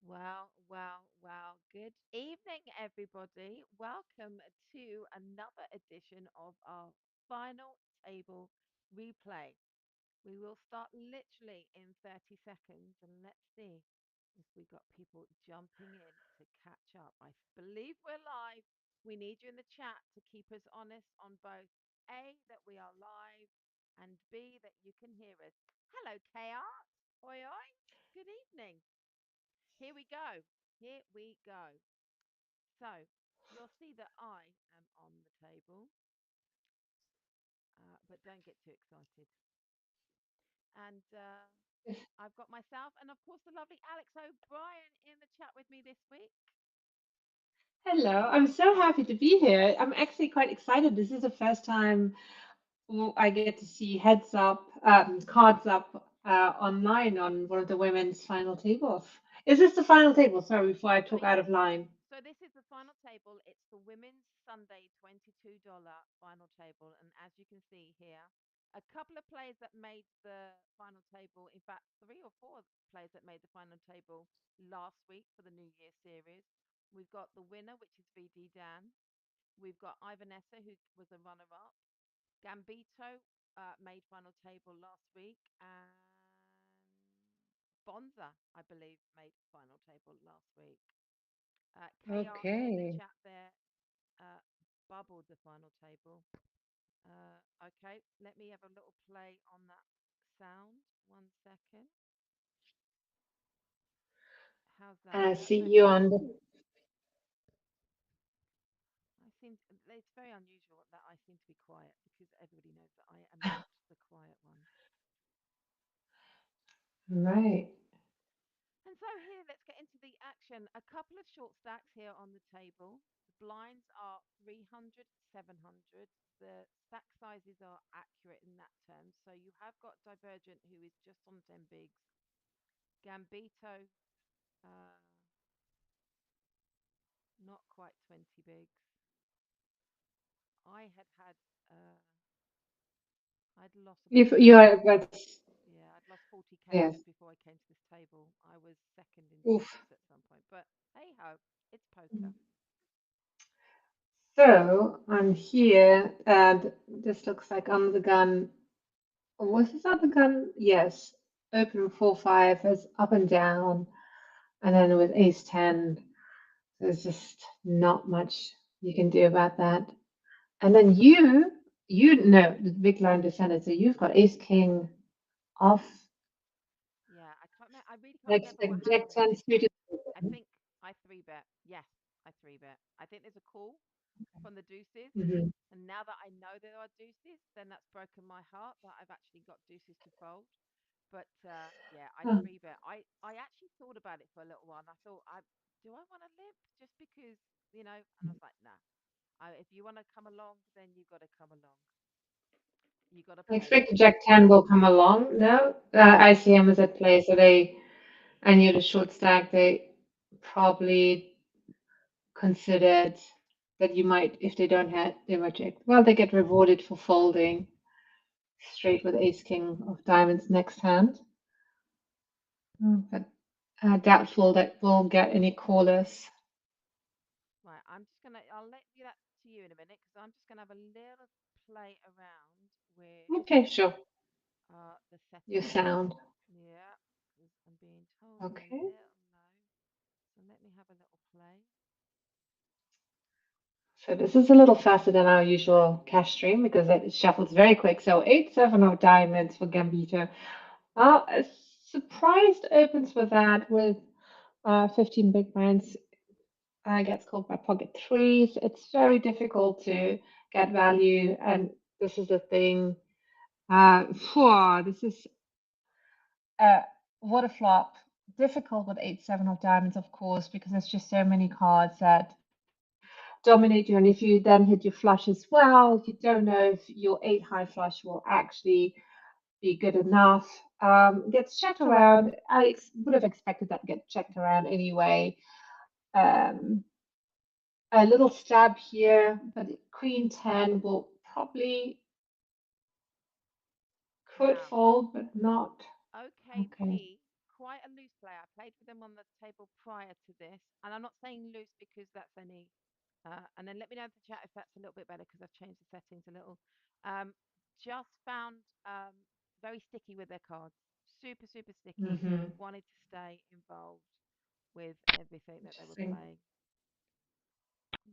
Well. Good evening, everybody. Welcome to another edition of our final table replay. We will start literally in 30 seconds and let's see if we got people jumping in to catch up. I believe we're live. We need you in the chat to keep us honest on both A, that we are live, and B, that you can hear us. Hello, K-Art. Oi, oi. Good evening. Here we go. Here we go. So you'll see that I am on the table, but don't get too excited. And I've got myself and, of course, the lovely Alex O'Brien in the chat with me this week. Hello, I'm so happy to be here. I'm actually quite excited. This is the first time I get to see heads up, cards up online on one of the women's final tables. Is this the final table? Sorry, before I talk out Yes. of line. So this is the final table. It's the Women's Sunday $22 final table. And as you can see here, a couple of players that made the final table. In fact, three or four players that made the final table last week for the New Year series. We've got the winner, which is VD Dan. We've got Ivanessa, who was a runner-up. Gambito made final table last week, and Bonza, I believe, made final table last week. Chaos in the Okay. chat there uh, bubbled the final table. Okay, let me have a little play on that sound. 1 second. How's that? And I Is that see you better? on the. It's very unusual that I seem to be quiet because everybody knows that I am not the quiet one. Right. And so here, let's get into the action. A couple of short stacks here on the table. The blinds are 300, 700. The stack sizes are accurate in that term. So you have got Divergent, who is just on 10 bigs. Gambito, uh, not quite 20 bigs. I uh, I'd lost about If you 40. are, that's Yeah, I'd lost 40K yes. just before I came to this table. I was second in Oof. chips at some point. But hey ho, it's poker. So I'm here, and this looks like under the gun. Was this other gun? Yes. Open 4-5 is up and down, and then with ace 10, there's just not much you can do about that. And then you know the big line descended, so you've got ace king off. Yeah, I can't. I really can't Next, remember what Jack happened 10 this suited. hand. I think I three bet. Yes, I three bet. I think there's a call from the deuces, Hmm. and now that I know there are deuces, then that's broken my heart that I've actually got deuces to fold. But yeah, I Oh, three bet. I actually thought about it for a little while, and I thought, I do I want to limp just because And I was like, nah. If you want to come along, then you got to come along. You got to I play it. expect Jack 10 will come along. No, ICM is at play, so I knew the short stack. They probably considered that you might, if they don't have, they reject. Well, they get rewarded for folding straight with ace king of diamonds next hand. But doubtful that we'll get any callers. Right, I'll let you that to you in a minute because I'm just gonna have a little play around with Okay, sure. the You settings. sound Yeah, because I'm being told they're a okay. little low. So let me have a little play. So this is a little faster than our usual cash stream because it shuffles very quick. So 8-7 of diamonds for Gambito. Surprised opens with that with 15 big blinds. Gets called by pocket threes. It's very difficult to get value, and this is the thing. This is uh, what a flop. Difficult with 8-7 of diamonds, of course, because there's just so many cards that dominate you. And if you then hit your flush as well, you don't know if your 8 high flush will actually be good enough. Gets checked around. Would have expected that to get checked around anyway. Um, a little stab here, but Queen 10 will probably could Now, fold, but not. Okay. OKP quite a loose player. I played with him on the table prior to this, and I'm not saying loose because that's any. And then let me know in the chat if that's a little bit better because I've changed the settings a little. Um, just found very sticky with their cards, super super sticky. Mm-hmm. Wanted to stay involved with everything that they were Interesting. playing.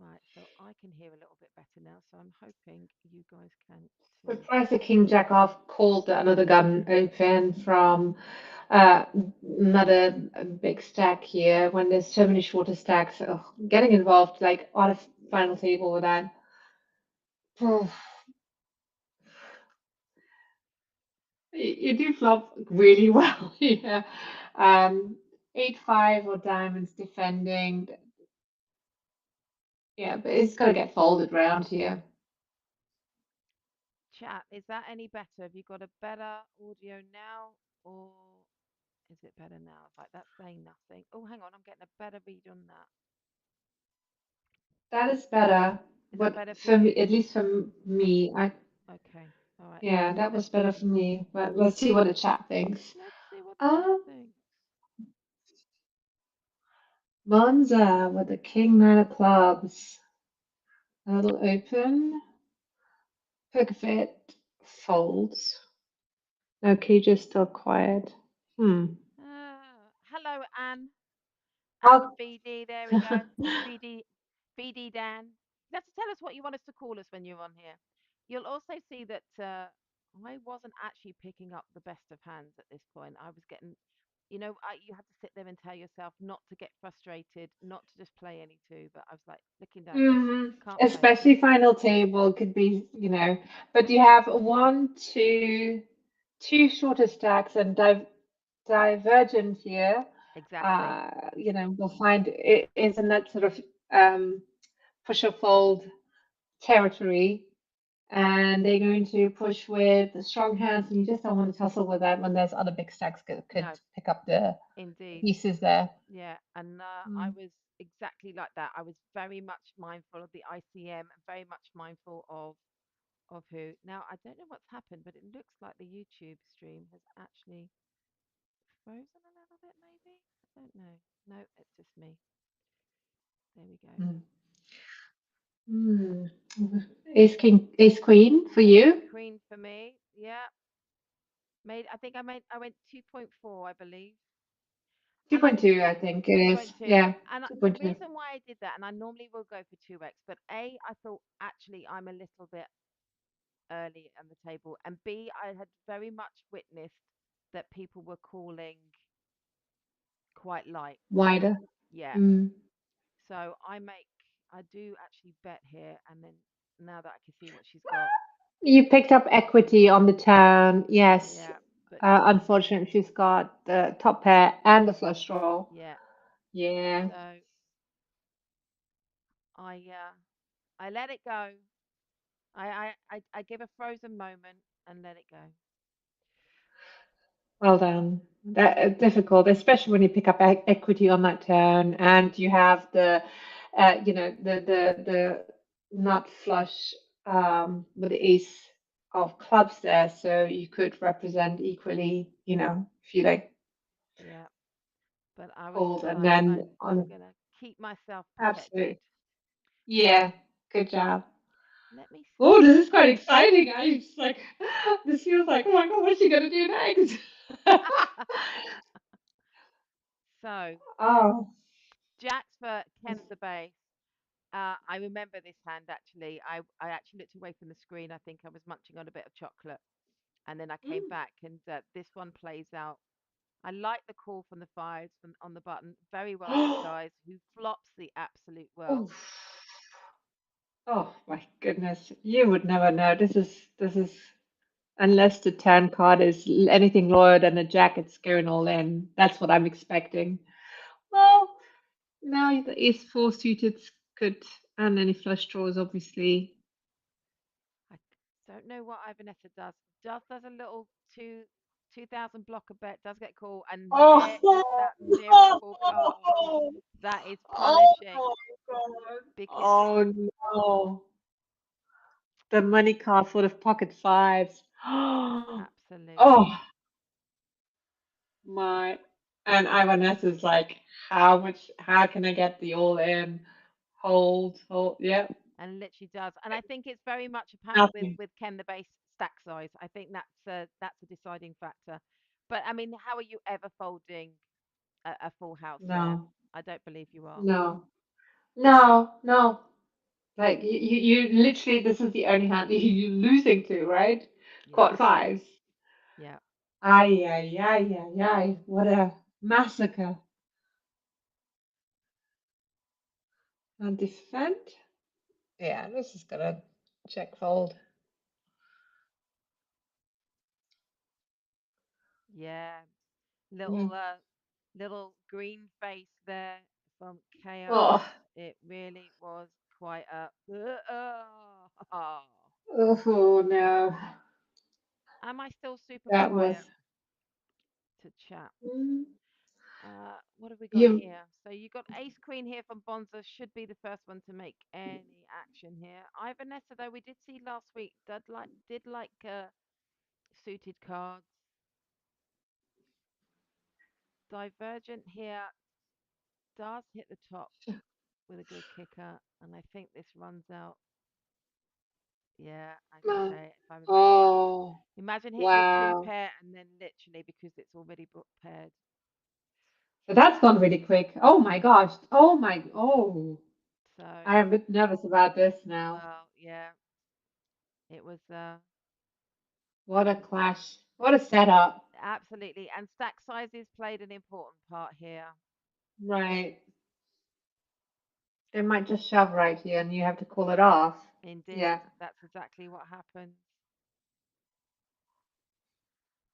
Right, so I can hear a little bit better now. So I'm hoping you guys can too. Surprised the King Jack off called another gun open from uh, another big stack here when there's so many shorter stacks. Ugh, getting involved like on a final table with that. Oh, you do flop really well here. Um, 8-5 or diamonds defending. Yeah, but it's got to get folded round here. Chat, is that any better? Have you got a better audio now, or is it better now? Like that's saying nothing. Oh, hang on, I'm getting a better read on that. That is better. Is that But better for for you? me, at least for me, I Okay, all right. yeah, that Let's was better for me. But let's see what the chat thinks. let's see what the chat Um, thinks. Monza with the King Nine of Clubs. A little open. Perfect. Folds. Okay, just still quiet. Hmm. Hello, Anne. And I'll BD, there we go. BD, BD Dan. You have to tell us what you want us to call us when you're on here. You'll also see that I wasn't actually picking up the best of hands at this point. I was getting, you had to sit there and tell yourself not to get frustrated, not to just play any two. But I was like looking down, going, can't play it. especially final table could be, but you have one, two shorter stacks and divergent here. Exactly. We'll find it is in that sort of um, push or fold territory, and they're going to push with the strong hands, and you just don't want to tussle with that when there's other big stacks could No, pick up the indeed. pieces there. Yeah, and I Mm. was exactly like that. I was very much mindful of the ICM and very much mindful of who. Now, I don't know what's happened, but it looks like the YouTube stream has actually frozen a little bit, maybe. I don't know. No, it's just me. There we go. Mm. Mm. Ace king, ace queen for Ace you. Queen for me. Yeah, I went 2.4, I believe. And I 2.2, I think it is. 2.2. Yeah, And the 2.2. reason why I did that, and I normally will go for 2x, but A, I thought actually I'm a little bit early on the table, and B, I had very much witnessed that people were calling quite light. Wider. Yeah. Mm. So I do actually bet here, and then now that I can see what she's got, You picked up equity on the turn. Yes. yeah. But Unfortunately, she's got the top pair and the flush draw. yeah. Yeah. So I let it go. I give a frozen moment and let it go. Well done. That difficult, especially when you pick up equity on that turn and you have the nut flush with the ace of clubs there, so you could represent equally, if you like Yeah. But I was fold just and like, then I'm on gonna keep myself protected. absolute. Yeah, good job. Let me Oh, see. this is quite exciting. I just like this feels like, oh my God, what's she gonna do next? So Oh. Jacks for Ken's the base. I remember this hand actually. I actually looked away from the screen. I think I was munching on a bit of chocolate, and then I came Mm. back, and this one plays out. I like the call from the fives from on the button. Very well disguised. Who flops the absolute Oh, world. oh my goodness. You would never know. This is unless the 10 card is anything lower than a jack, it's going all in. That's what I'm expecting. Well, now the ace four suited could, and any flush draws, obviously. I don't know what Ivanessa does. Just does a little 2,000 blocker bet. Does get called, and there is Oh, that miracle card that is oh punishing my God. because Oh no. The money card for the pocket fives. Oh absolutely. my. And Ivaness is like, how much? How can I get the all in? Hold, hold. Yep, and literally does. And I think it's very much apparent with nothing. Ken the base stack size. I think that's a deciding factor. But I mean, how are you ever folding a full house there? No, I don't believe you are. no, no, no. Like you literally, this is the only hand you're losing to, right? Yeah, Quad fives. yeah, Ay, ay, ay, ay, ay. What a massacre. And defend? Yeah, this is gonna check fold. yeah. Yeah. Little little green face there from chaos. Oh, It really was quite a. oh no. Am I still super That quiet was to chat? mm, What have we got you. here? So you got Ace Queen here from Bonza. Should be the first one to make any action here. I Vanessa though we did see last week did like suited cards. Divergent here does hit the top with a good kicker, and I think this runs out. Yeah, Uh, okay. If I remember right. oh, Imagine hitting a two wow. pair and then literally because it's already book paired. So that's gone really quick. Oh my gosh. Oh my. Oh, So I'm a bit nervous about this now. well, yeah, it was What a clash. What a setup. absolutely. And stack sizes played an important part here. Right. They might just shove right here and you have to call it off. Indeed, Yeah. that's exactly what happens.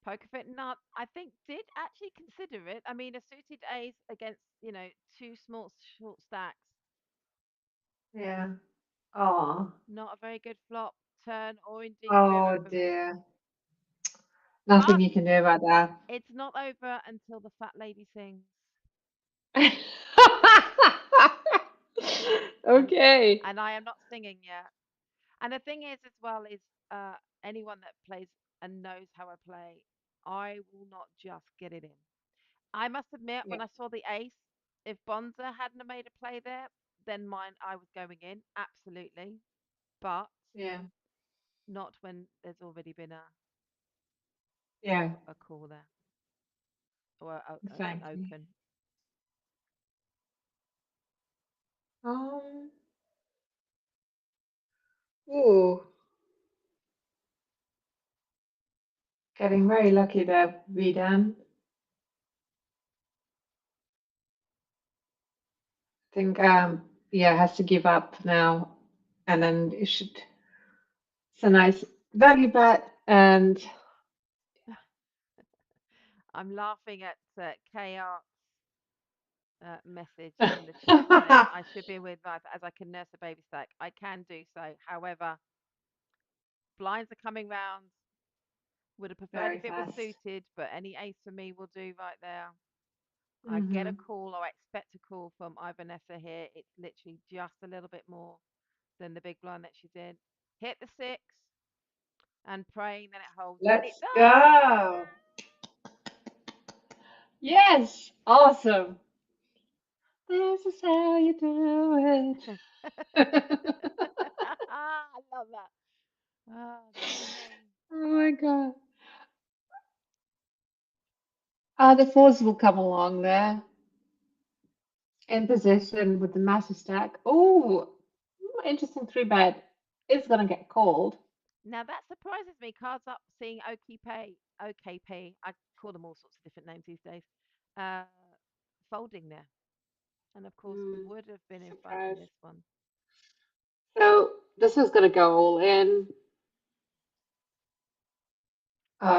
Pokerfit Nut, I think, did actually consider it. I mean, a suited ace against, two small short stacks. Yeah. Oh. Not a very good flop, turn, or indeed river Oh for me. dear. Nothing But you can do about that. it's not over until the fat lady sings. And Okay. and I am not singing yet. And the thing is, as well, is uh, anyone that plays and knows how I play, I will not just get it in. I must admit, Yeah. when I saw the ace, if Bonza hadn't have made a play there, then mine I was going in absolutely, but Yeah. not when there's already been Yeah. a call there or an Exactly. open. Um. Ooh. Getting very lucky there, Redan. Think yeah, has to give up now. And then it should it's a nice value bet and I'm laughing at KR message in the chat saying I should be with life as I can nurse a baby stack. I can do so. However, blinds are coming round. Would have preferred very if it was fast. suited, but any ace for me will do right there. I get a Hmm. call or I expect a call from Ivanessa here. It's literally just a little bit more than the big blind that she's in. Hit the six and praying that it holds. And it Let's go. Yes, awesome. This is how you do does. it. I love that. Oh, dear me. Oh my God. The fours will come along there in position with the massive stack. Oh, interesting three bet. It's gonna get called. Now that surprises me. Cards up seeing OKP. I call them all sorts of different names these days. Uh, folding there. And of course, Hmm, would have been in front in surprise. this one. So this was gonna go all in.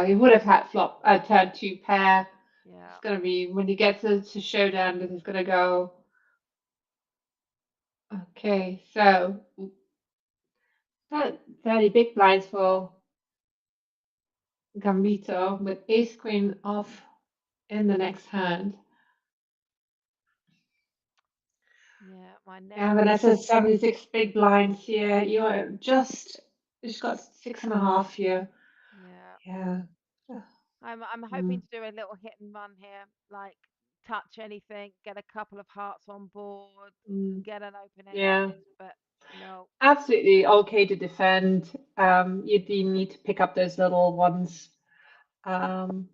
He would have had flop turn two pair. It's Yeah. gonna be when he gets to showdown. This is gonna go. Okay, so that 30 big blinds for Gambito with ace queen off in the next hand. Yeah. My Yeah, next. Vanessa, 76 big blinds here. You're just got 6.5 here. Yeah. Yeah. I'm hoping Mm, to do a little hit and run here. Like touch anything, get a couple of hearts on board, Mm, get an open yeah, ended, but no. absolutely okay to defend. You do need to pick up those little ones. Um,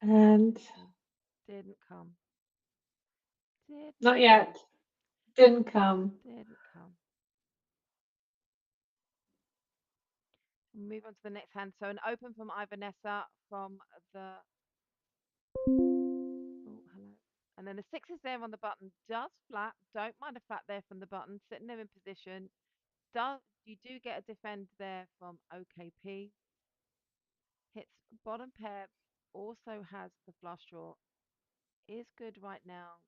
and Mm, didn't come. Didn't not come. yet. Didn't come. Didn't come. Move on to the next hand. So an open from Ivanessa from the oh hello. And then the six is there on the button. Does flat. Don't mind a flat there from the button. Sitting there in position. Does you do get a defend there from OKP. Hits bottom pair. Also has the flush draw. Is good right now,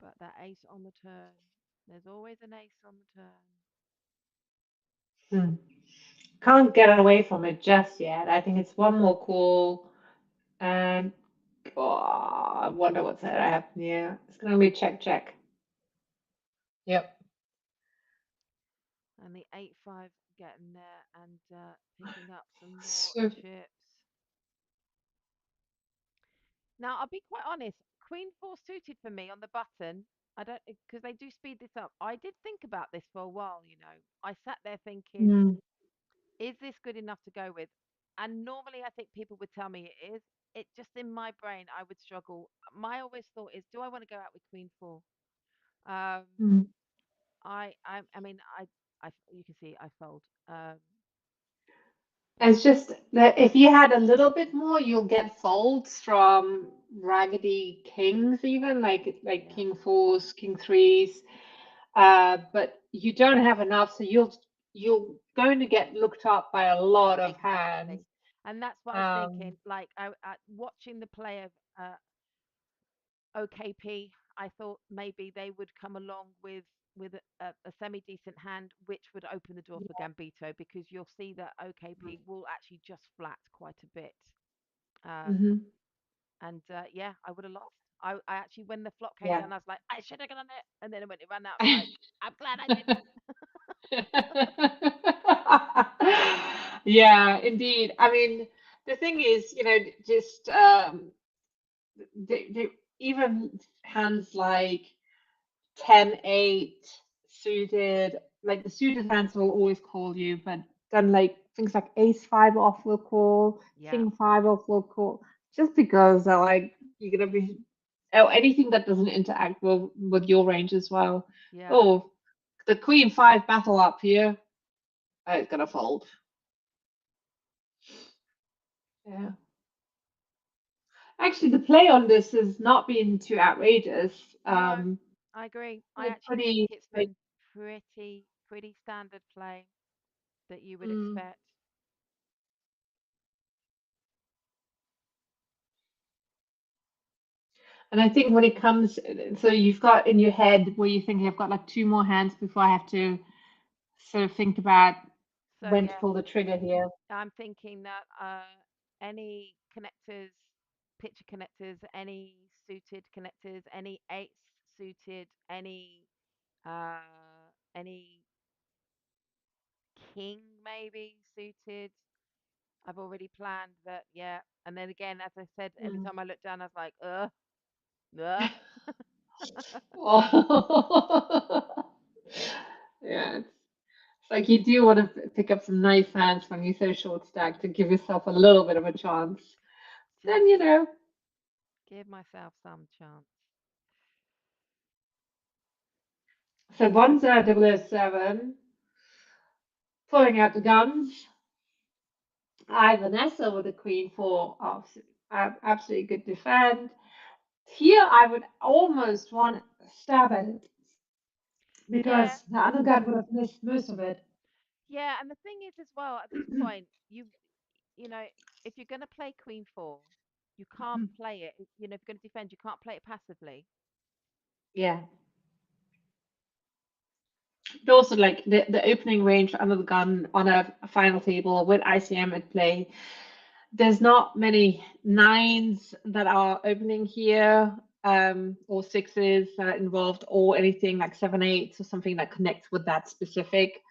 but that ace on the turn. There's always an ace on the turn. Hmm. Can't get away from it just yet. I think it's one more call, and oh, I wonder what's that I have here. It's gonna be check check. Yep. And the 8-5 getting there and picking up some more So, chips. Now, I'll be quite honest. Queen 4 suited for me on the button. I don't, because they do speed this up. I did think about this for a while, you know. I sat there thinking, mm, is this good enough to go with? And normally I think people would tell me it is. It just in my brain, I would struggle. My always thought is, do I want to go out with Queen 4? Um, mm. I mean, you can see I fold. It's just that if you had a little bit more, you'll get folds from raggedy kings, even like Yeah, king fours, king threes. But you don't have enough, so you're going to get looked up by a lot of hands. exactly. And that's what I was Um, thinking. Like I watching the play of OKP, I thought maybe they would come along with a semi decent hand, which would open the door for Gambito because you'll see that OKP will actually just flat quite a bit. Um, mhm. and yeah, I would have lost. I actually, when the flop came Yeah. down, I was like, I should have done it. And then when it ran out, I was like, I'm glad I didn't. Yeah, indeed. I mean, the thing is, just even hands like 10-8 suited, like the suited hands will always call you, but then like things like ace 5 off will call, Yeah, king 5 off will call, just because they're like you're gonna be, oh, anything that doesn't interact with your range as well. yeah, Oh, the queen 5 battle up here, it's gonna fold. Yeah. Actually, the play on this has not been too outrageous. no, I agree. I actually think Pretty, it's been pretty standard play that you would mm. expect. And I think when it comes, so you've got in your head where you think I've got like two more hands before I have to sort of think about So when to yeah, pull the trigger here. I'm thinking that any connectors, picture connectors, any suited connectors, any eights suited, uh any king maybe suited. I've already planned that, yeah. And then again, as I said, Mm. anytime I look down, I was like, ugh. Oh. Yeah, it's like you do want to pick up some nice hands when you so short stack to give yourself a little bit of a chance. Then, Just give myself some chance. so Bonza 007, pulling out the guns. I, Vanessa with the queen 4, absolutely good defend. Here, I would almost want to stab at it Yeah, because the other guy would have missed most of it. yeah. And the thing is as well, at this point, you know, if you're going to play Queen 4, you can't play it. You know, if you're going to defend, you can't play it passively. Yeah. But also, like the opening range under the gun on a final table with ICM at play, there's not many nines that are opening here, or sixes that are involved, or anything like 7-8s or something that connects with that specific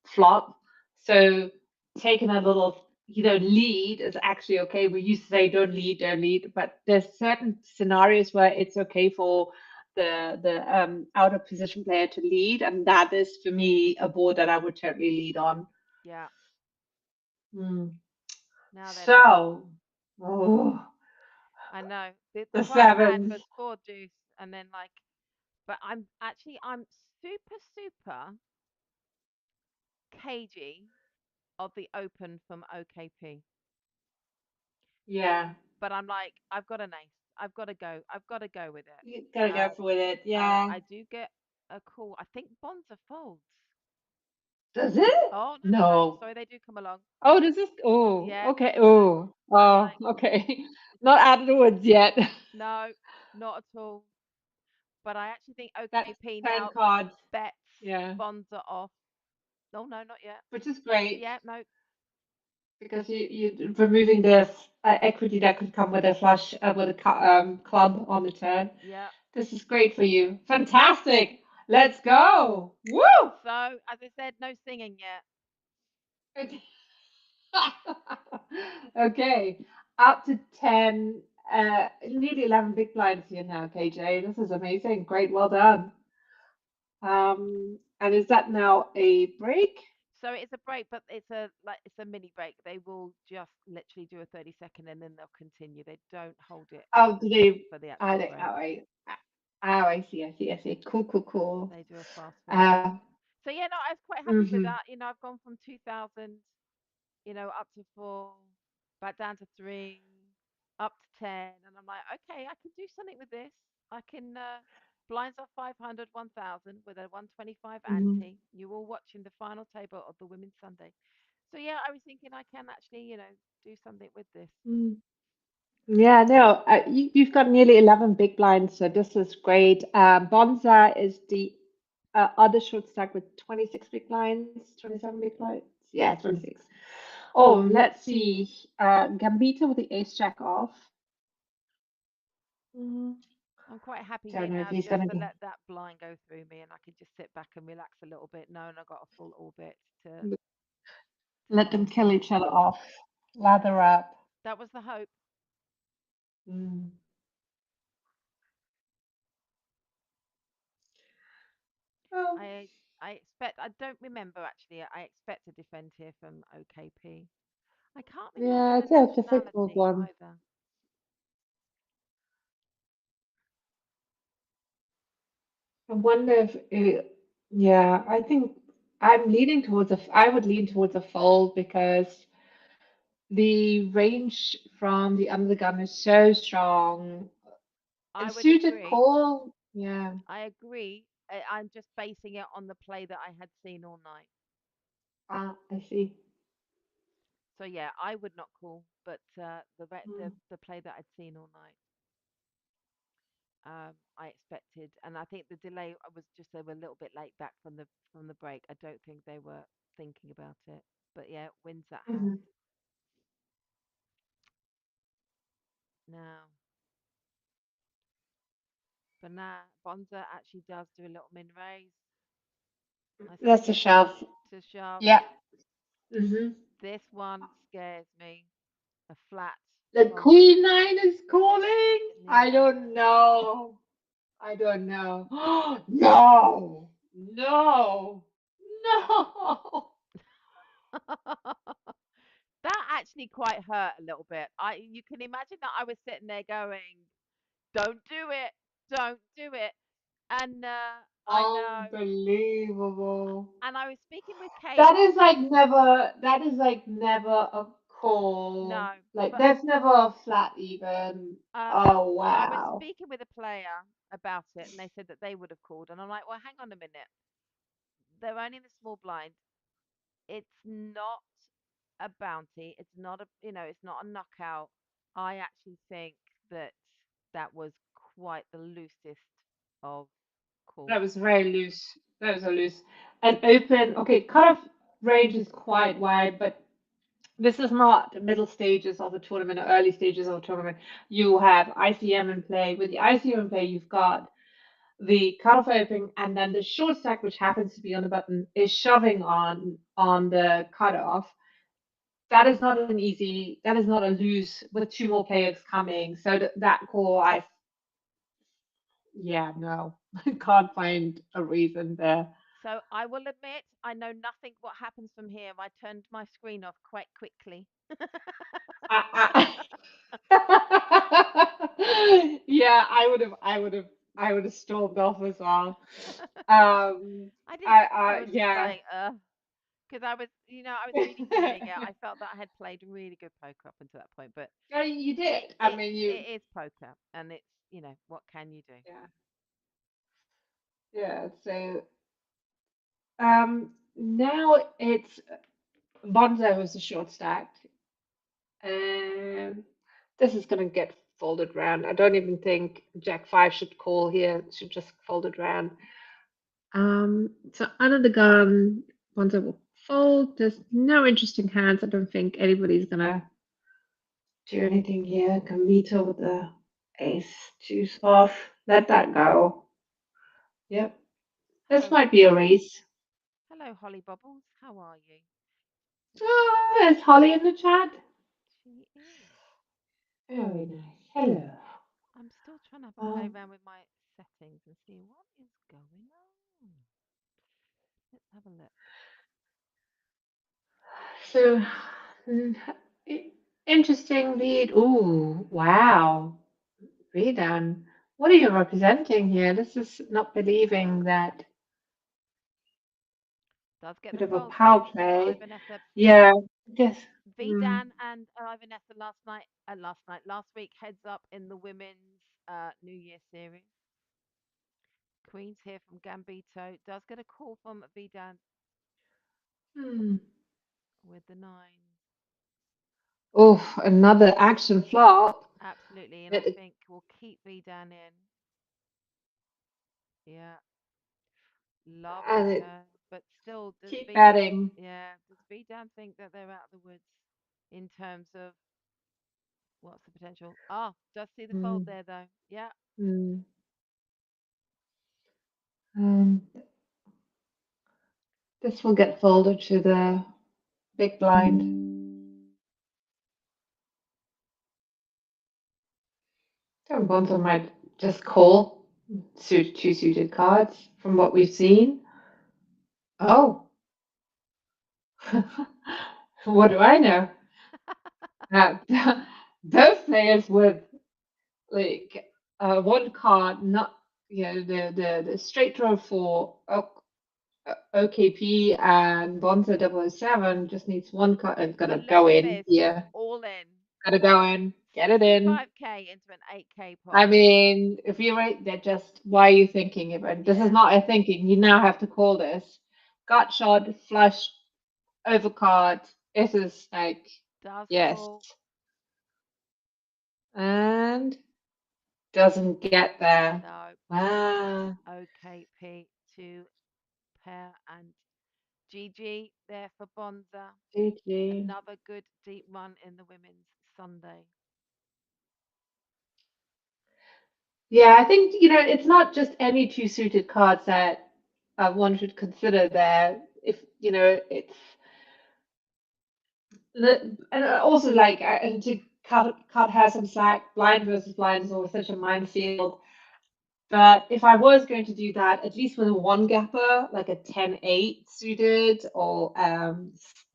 flop. So taking a little, lead is actually okay. We used to say don't lead, but there's certain scenarios where it's okay for the out of position player to lead, and that is for me a board that I would totally lead on. Yeah. Mm. Now then, So, oh, I know the the right hand sevens. was four deuce, and then like, but I'm super super cagey of the open from OKP. Yeah, But I'm like, I've got an ace. I've got to go. I've got to go with it. you gotta go Um, for with it. and Yeah. I do get a call. I think Bonza folds. Does it? Oh no no no! No. Sorry, they do come along. Oh, does this? Oh, Yeah. okay. So Oh, I'm oh, like, okay. Not out of the woods yet. no, not at all. But I actually think That's OKP turn now cards. bets Yeah, Bonza off. Oh no, not yet. which is great Yeah, no, because you removing the equity that could come with a flush with a club on the turn. yeah. This is great for you. Fantastic. Let's go. Woo! So as I said, no singing yet. Okay. Okay. Up to 10, nearly 11 big blinds here now, KJ. This is amazing. Great. Well done. And is that now a break? So it's a break, but it's a mini break. They will just literally do a 30-second and then they'll continue. They don't hold it Oh, do they? for the Are actual they? Oh, break. I see. I see. I see. Cool. Cool. Cool. They do a fast finish. Uh, So yeah, no, I was quite happy with hmm that. I've gone from 2000, up to four, back down to three, up to 10, and I'm like, okay, I can do something with this. I can blinds off 500, 1000 with a 125 hmm ante. You all watching the final table of the Women's Sunday. So yeah, I was thinking I can actually, do something with this. Yeah, no, you've got nearly 11 big blinds, so this is great. Bonza is the other short stack with 26 big blinds, 27 big blinds. Yeah, 26. Oh, let's see. Gambito with the ace jack off. Mm, I'm quite happy don't here know if now he's just gonna to go. let that blind go through me and I can just sit back and relax a little bit, knowing I got a full orbit to Let them fold. kill each other off. Lather up. That was the hope. Mm. Oh, I I don't remember actually. I expect to defend here from OKP. I can't remember yeah, the it's a difficult nationality one. either. I wonder if yeah, I think I'm leaning towards I would lean towards a fold because the range from the undergun is so strong. I And would suited agree. call, yeah. I agree. I'm just basing it on the play that I had seen all night. Ah, I see. So yeah, I would not call, but Mm, the play that I'd seen all night, I expected, and I think the delay was just they were a little bit late back from the break. I don't think they were thinking about it, but yeah, wins that hand mhm. now. But now Bonza actually does do a little min raise. I That's a skip it shove. to shove. Yeah. Hmm. This one scares me. A flat The from queen nine is calling. I yeah. don't know. I don't know. No. No. No. That actually quite hurt a little bit. I You can imagine that I was sitting there going, "Don't do it, don't do it," and I know. Unbelievable. And I was speaking with Kate. That is like never, that is like never a call. No, Like but there's never a flat even. um, Oh I was wow. speaking with a player about it, and they said that they would have called, and I'm like, "Well, hang on a minute. They're only in the small blind. It's not a bounty. It's not it's not a knockout. I actually think that that was quite the loosest of That calls. was very loose. That was a loose. And open, okay, cutoff range is quite wide, but this is not the middle stages of the tournament or early stages of the tournament. You have ICM in play. With the ICM in play, you've got the cutoff opening, and then the short stack, which happens to be on the button, is shoving on the cutoff. that is not an easy, that is not a lose with two more players coming. So that call, yeah, no, I can't find a reason there. So I will admit I know nothing what happens from here. I turned my screen off quite quickly. I, yeah, I would have stormed off as well. I didn't. I was just Yeah. like, because I was really feeling it. I felt that I had played really good poker up until that point, but Yeah, you it did. I it mean, it is poker, and it's what can you do? yeah, yeah. So, now it's Bonzo was a short stack. Um, this is gonna get folded round. I don't even think Jack Five should call here. It should just fold it round. So under the gun, Bonzo will fold. There's no interesting hands. I don't think anybody's gonna do anything here. Gambito with the ace, juice off. Let that go. Yep. This Hello, might be a race. hello, Holly Bubbles. How are you? Ah, is Holly in the chat? She is. Very nice. Hello. I'm still trying to have a play Um, around with my settings and see what is going on. Let's have a look. so, mm, i- interesting lead. Ooh, wow. Redan. What are you representing here? This is not believing that Does get bit the of a fold power though. play. Ivanessa Yeah, I guess. Mm, Vidan and Ivanessa last week heads up in the women's New Year series. Queen's here from Gambito. Does get a call from Vidan hmm. with the nines. Oh, another action flop. Absolutely, and I It, think we'll keep Vidan in. Yeah, lovely and it turn. But still, keep adding. Does Vidan think that they're out of the woods in terms of what's the potential? Ah, does see the fold Mm, there though. Yeah, mm. Um, this will get folded to the big blind. Some Bonzo might just call two suited cards from what we've seen. Oh, what do I know? Uh, both players with like one card, not the straight draw for OKP and Bonzo 007 just needs one card. It's but gonna look go at in this, here. all in. Gotta go in. Get it in. 65K into an 8K I pot. mean, if you rate that, just why are you thinking about this? Is Yeah, not a thinking. You now have to call this gut shot, flush, overcard. This is like, does yes. call. And doesn't get there. No, Wow. OKP to pair and GG there for Bonza. GG. Another good deep run in the women's Sunday. Yeah, I think, it's not just any two suited cards that one should consider there. If, it's and also like and to cut her some slack. Blind versus blind is always such a minefield. But if I was going to do that, at least with a one gapper, like a 10-8 suited or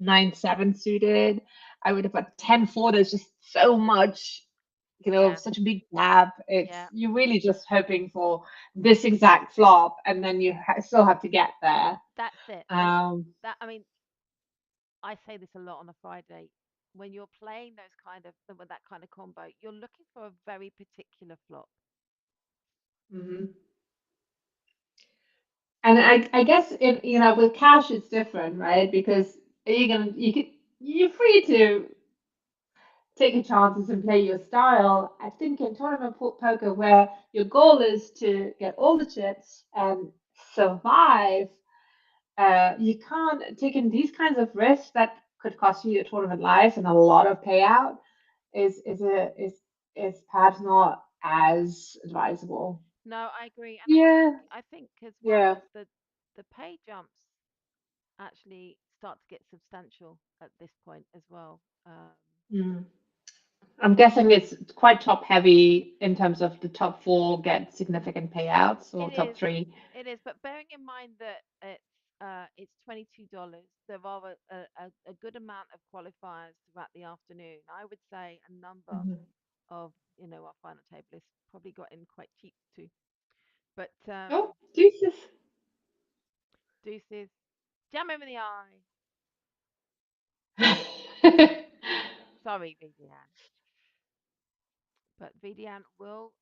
9-7 suited, I would have got 10-4. There's just so much, Yeah, such a big gap. It's yeah, you're really just hoping for this exact flop, and then you still have to get there. that's it. And Um, that, I mean, I say this a lot on a Friday. When you're playing with that kind of combo, you're looking for a very particular flop. mhm. And I guess with cash it's different, right? Because you're free to take your chances and play your style. I think in tournament poker, where your goal is to get all the chips and survive, you can't take in these kinds of risks that could cost you your tournament life and a lot of payout. Is perhaps not as advisable. No, I agree, and Yeah, I think as well yeah. the pay jumps. actually start to get substantial at this point as well. Mm. I'm guessing it's quite top heavy in terms of the top four get significant payouts It or top is, three. it is, but bearing in mind that it's $22, there are a good amount of qualifiers throughout the afternoon. I would say a number Mhm. of our final table is probably got in quite cheap too. But Oh, Jesus. deuces, jam him in the eye. Sorry, Vivian, but Vivian will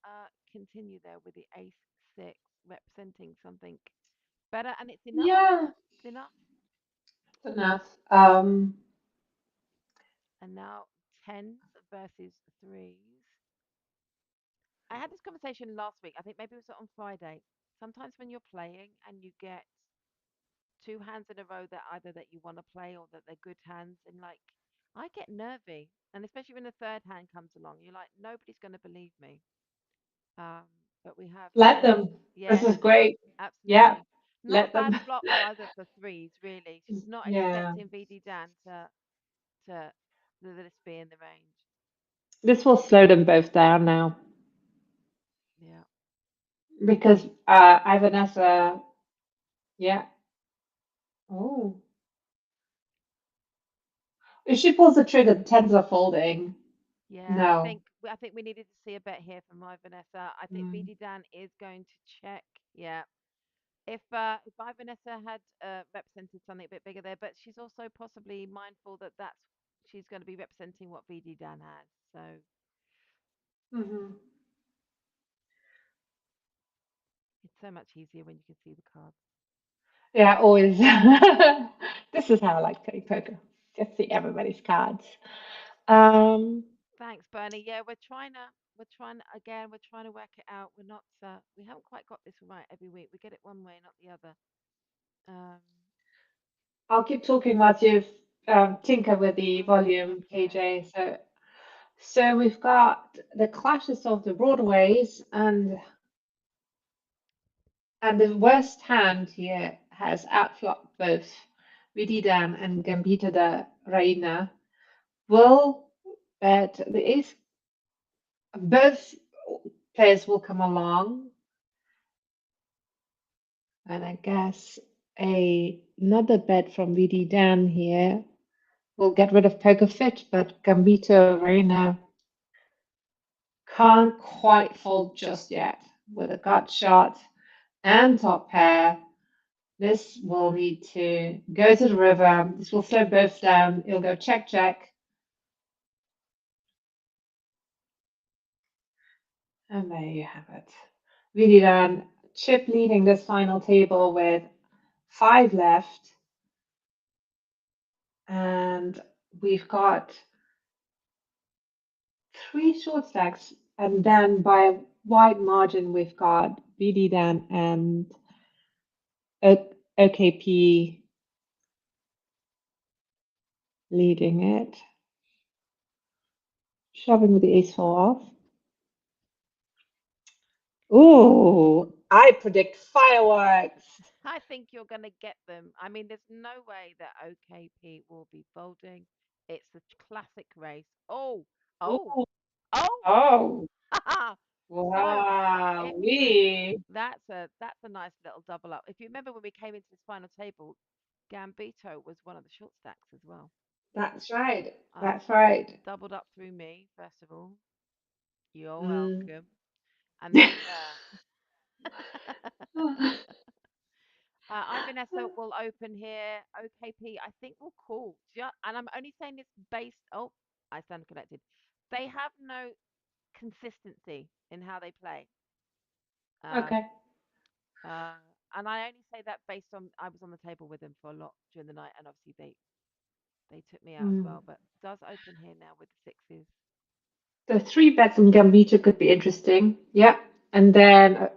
continue there with the ace six, representing something better, and it's enough. Yeah, It's enough. it's enough. And now tens versus threes. I had this conversation last week. I think maybe it was on Friday. Sometimes when you're playing and you get two hands in a row that either that you want to play or that they're good hands, and like I get nervy, and especially when the third hand comes along, you're like nobody's going to believe me. Um, but we have, Let them. This yeah, is great. Yeah, absolutely. Not a let bad them. flop either for threes, really. She's not Yeah, expecting VD Dan to this be in the range. this will slow them both down now Yeah. because Ivanessa, yeah. Oh, if she pulls the trigger, the tens are folding. Yeah, No. I think we needed to see a bet here from my Vanessa. I think Mm. VD Dan is going to check. Yeah. If I Vanessa had represented something a bit bigger there, but she's also possibly mindful that she's going to be representing what VD Dan has. So Hmm. it's so much easier when you can see the cards. Yeah, always. This is how I like playing poker. Just see everybody's cards. Um, Thanks, Bernie. Yeah, we're trying to work it out. We're not we haven't quite got this right every week. We get it one way, not the other. Um, I'll keep talking whilst you tinker with the volume, okay. KJ. So we've got the clashes of the Broadways, and the worst hand here has outflopped both Vididan and Gambita da Reina. Will bet the ace, both players will come along, and I guess another bet from Vididan here will get rid of Poker Fit, but Gambito Reina can't quite fold just yet with a gut shot and top pair. This will need to go to the river. This will slow both down. It'll go check, check. And there you have it. Really done. Chip leading this final table with five left. And we've got three short stacks. And then by a wide margin, we've got BD Dan and OKP leading it. Shoving with the ace four off. Ooh, I predict fireworks. I think you're going to get them. I mean, there's no way that OKP will be folding. It's a classic race. Oh, oh, Ooh, oh. oh, So wow, if we. that's a nice little double up. If you remember when we came into this final table, Gambito was one of the short stacks as well. That's right. Um, That's right. doubled up through me first of all. You're Mm. welcome. And then Vanessa will open here. OKP, I think will call. And I'm only saying this based. Oh, I stand corrected. They have no consistency in how they play. Um, Okay. uh, and I only say that based on I was on the table with them for a lot during the night, and obviously they took me out as Mm. well. But does open here now with the sixes. The three bets on Gambito could be interesting. Yeah. And then,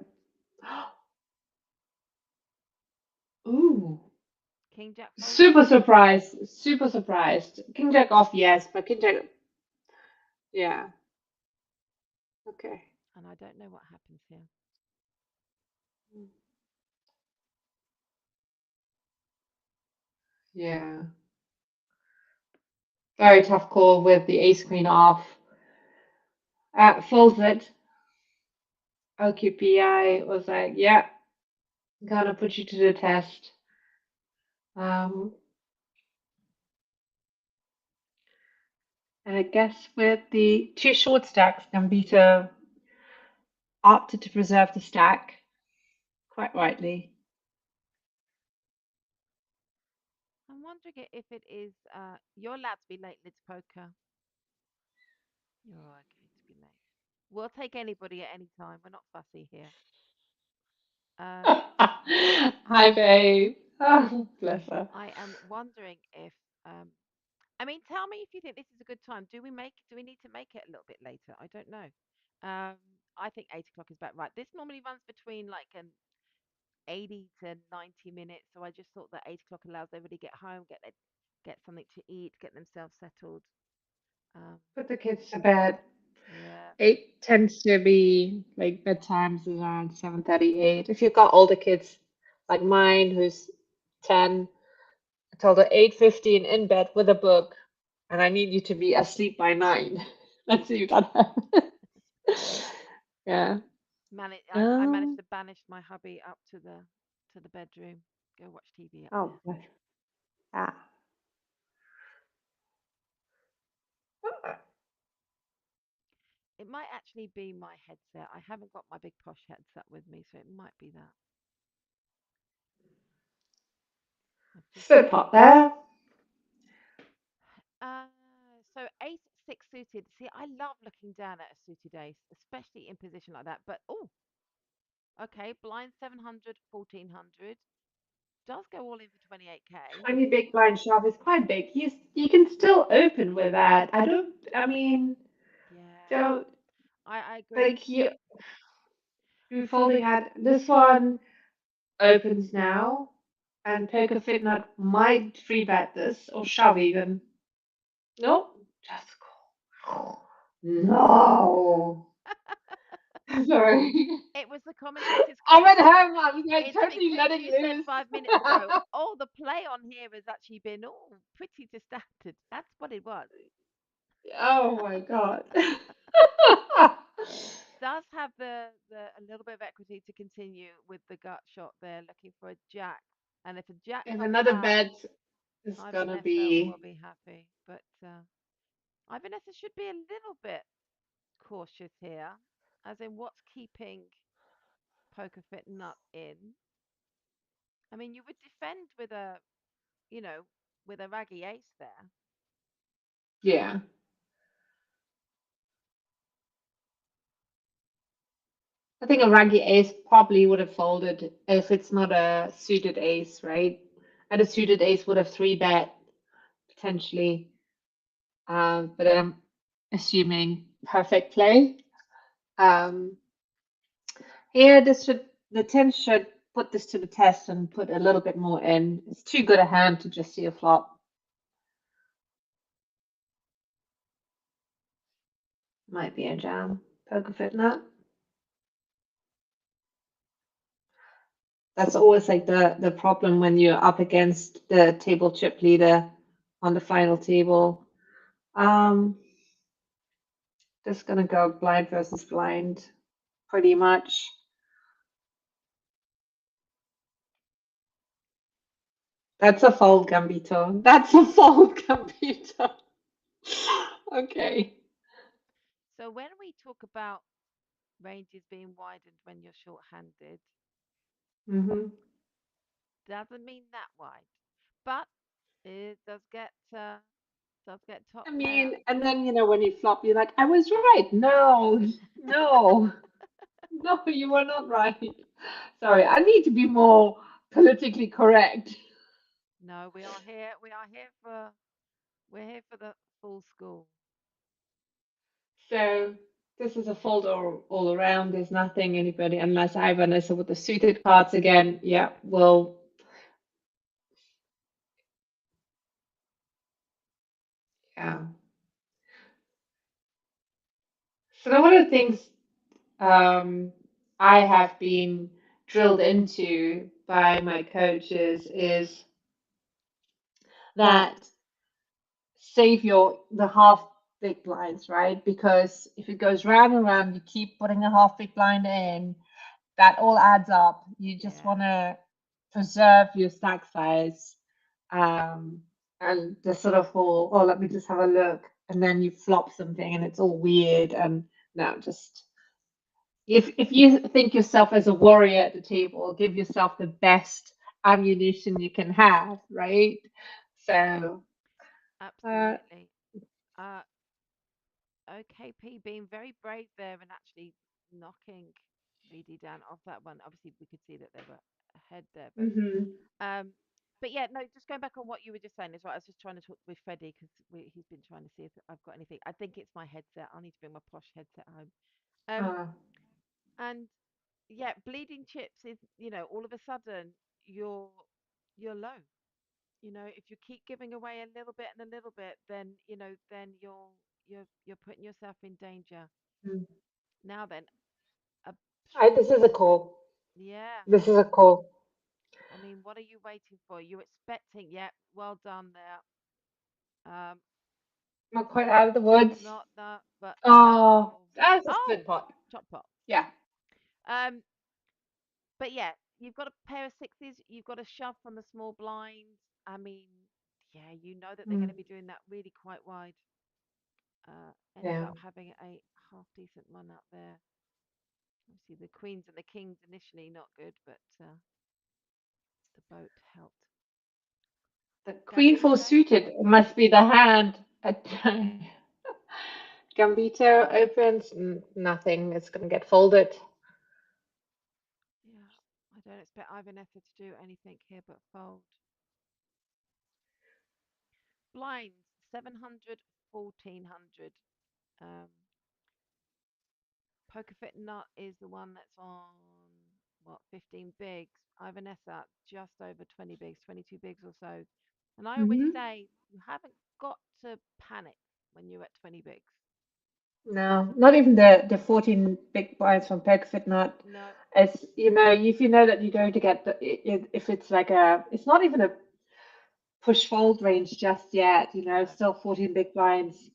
ooh, King Jack folding, super surprised. Super surprised. King Jack off, yes, but King Jack, yeah. Okay. and I don't know what happens here. Yeah. Very tough call with the ace queen off. Folds it. OQPI was like, yeah, gonna put you to the test. Um, and I guess with the two short stacks, Gambito opted to preserve the stack, quite rightly. I'm wondering if it is you're allowed to be late, Lids Poker. You're okay to be late. We'll take anybody at any time. We're not fussy here. Um, Hi, babe. Oh, bless her. I am wondering if um, I mean, tell me if you think this is a good time. Do we need to make it a little bit later? I don't know. Um, I think 8 o'clock is about right. This normally runs between like an 80 to 90 minutes. So I just thought that 8 o'clock allows everybody to get home, get something to eat, get themselves settled. Um, Put the kids to bed. yeah, 8 tends to be like bedtimes is around 7:38. If you've got older kids like mine, who's 10, I told her 8:15 in bed with a book, and I need you to be asleep by 9. Let's see if that happens. Yeah. I managed Um. to banish my hubby up to the bedroom. Go watch TV up Oh, there. bless. Ah. It might actually be my headset. I haven't got my big posh headset with me, so it might be that. I've just Sit pot there. Uh, so ace six suited. See, I love looking down at a suited ace, especially in position like that. But oh, okay, blind 700, 1400 does go all in for 28K. 20 big blind shove is quite big. You can still open with that. I mean, Yeah, don't, I agree. like, you're folding at this one opens now, and Poker Fit Nut might free bet this or shove even. Nope, just call. No. Sorry. It was the commentator's I'm call. at home. I was like It's totally because letting you said loose. 5 minutes ago, oh, the play on here has actually been all pretty to standard. That's what it was. Oh my God. Does have the a little bit of equity to continue with the gut shot there, looking for a jack. And if a jack And comes another out, bet is Hi gonna Vanessa be, will be happy. But Hi Vanessa should be a little bit cautious here, as in what's keeping Poker Fit Nut in. I mean, you would defend with you know, with a raggy ace there. yeah. I think a raggy ace probably would have folded if it's not a suited ace, right? And a suited ace would have three bet potentially. But I'm assuming perfect play. Um, here, the 10 should put this to the test and put a little bit more in. It's too good a hand to just see a flop. Might be a jam. Poker fit nut. That's always like the problem when you're up against the table chip leader on the final table. Um, just gonna go blind versus blind, pretty much. That's a fold, Gambito. That's a fold, Gambito. Okay. So when we talk about ranges being widened when you're short-handed, Hmm. doesn't mean that wide, but it does get top I pair. mean, and then when you flop, you're like, I was right. No, no, no, you were not right. Sorry, I need to be more politically correct. No, we are here for we're here for the full school. So this is a fold all around. There's nothing anybody unless I Vanessa with the suited cards again. Yeah, well, yeah. So one of the things um, I have been drilled into by my coaches is that save your the half big blinds, right? Because if it goes round and round, you keep putting a half big blind in, that all adds up. You just Yeah, want to preserve your stack size. Um, and the sort of whole, oh, let me just have a look. And then you flop something and it's all weird. And no, just if you think yourself as a warrior at the table, give yourself the best ammunition you can have, right? So, uh, absolutely. Uh, OKP being very brave there and actually knocking VD down off that one. Obviously, we could see that they were ahead there, mhm. um, but yeah, no, just going back on what you were just saying as well. I was just trying to talk with Freddie because he's been trying to see if I've got anything. I think it's my headset. I'll need to bring my posh headset home. Um, Uh, and yeah, bleeding chips is, all of a sudden you're you're low. If you keep giving away a little bit and a little bit, then then you're putting yourself in danger. mm. Now then, a This is a call. yeah. This is a call. I mean, what are you waiting for? You're expecting, yeah, well done there. Um, Not quite out of the woods. not that, but Oh, oh, that's a split oh, pot. chop pot. Yeah. Um, but yeah, you've got a pair of sixes. You've got a shove from the small blinds. I mean, yeah, you know that they're going Mm, to be doing that really quite wide. Ended yeah. up having a half decent run up there. Obviously, the queens and the kings initially not good, but the boat helped. The queen four Gambito, suited must be the hand. Gambito opens. Nothing. It's going to get folded. yeah, I don't expect Ivanessa to do anything here but fold. Blinds 700, 1400. Um, Poker Fit Nut is the one that's on what 15 bigs. Ivanessa just over 20 bigs, 22 bigs or so. And I always Hmm. say you haven't got to panic when you're at 20 bigs. No, not even the 14 big blinds from PokerFit not. No, As you know, if you know that you're going to get if it's like it's not even a push fold range just yet, no, still 14 big blinds.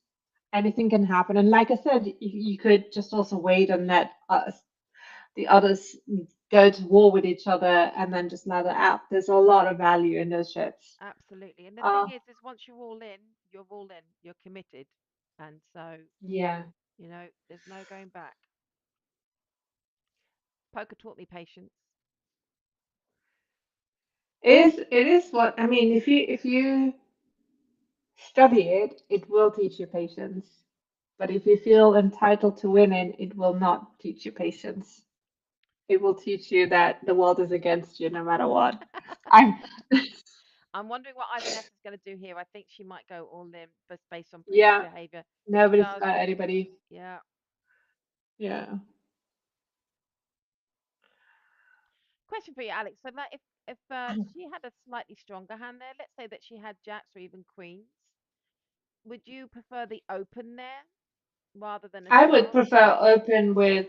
Anything can happen. And like I said, you could just also wait and let the others go to war with each other and then just ladder up. There's a lot of value in those ships. absolutely. And the thing Uh, is once you're all in, you're all in, you're committed. And so, yeah. there's no going back. Poker taught me patience. It is what I mean, if you study it, it will teach you patience. But if you feel entitled to winning, it will not teach you patience. It will teach you that the world is against you no matter what. I'm I'm wondering what Ivanessa's going to do here. I think she might go all in based on previous yeah, behavior. If she nobody's does, got anybody. yeah. Yeah. Question for you, Alex. So, like, if she had a slightly stronger hand there, let's say that she had jacks or even queens, would you prefer the open there rather than a I would shove? prefer open with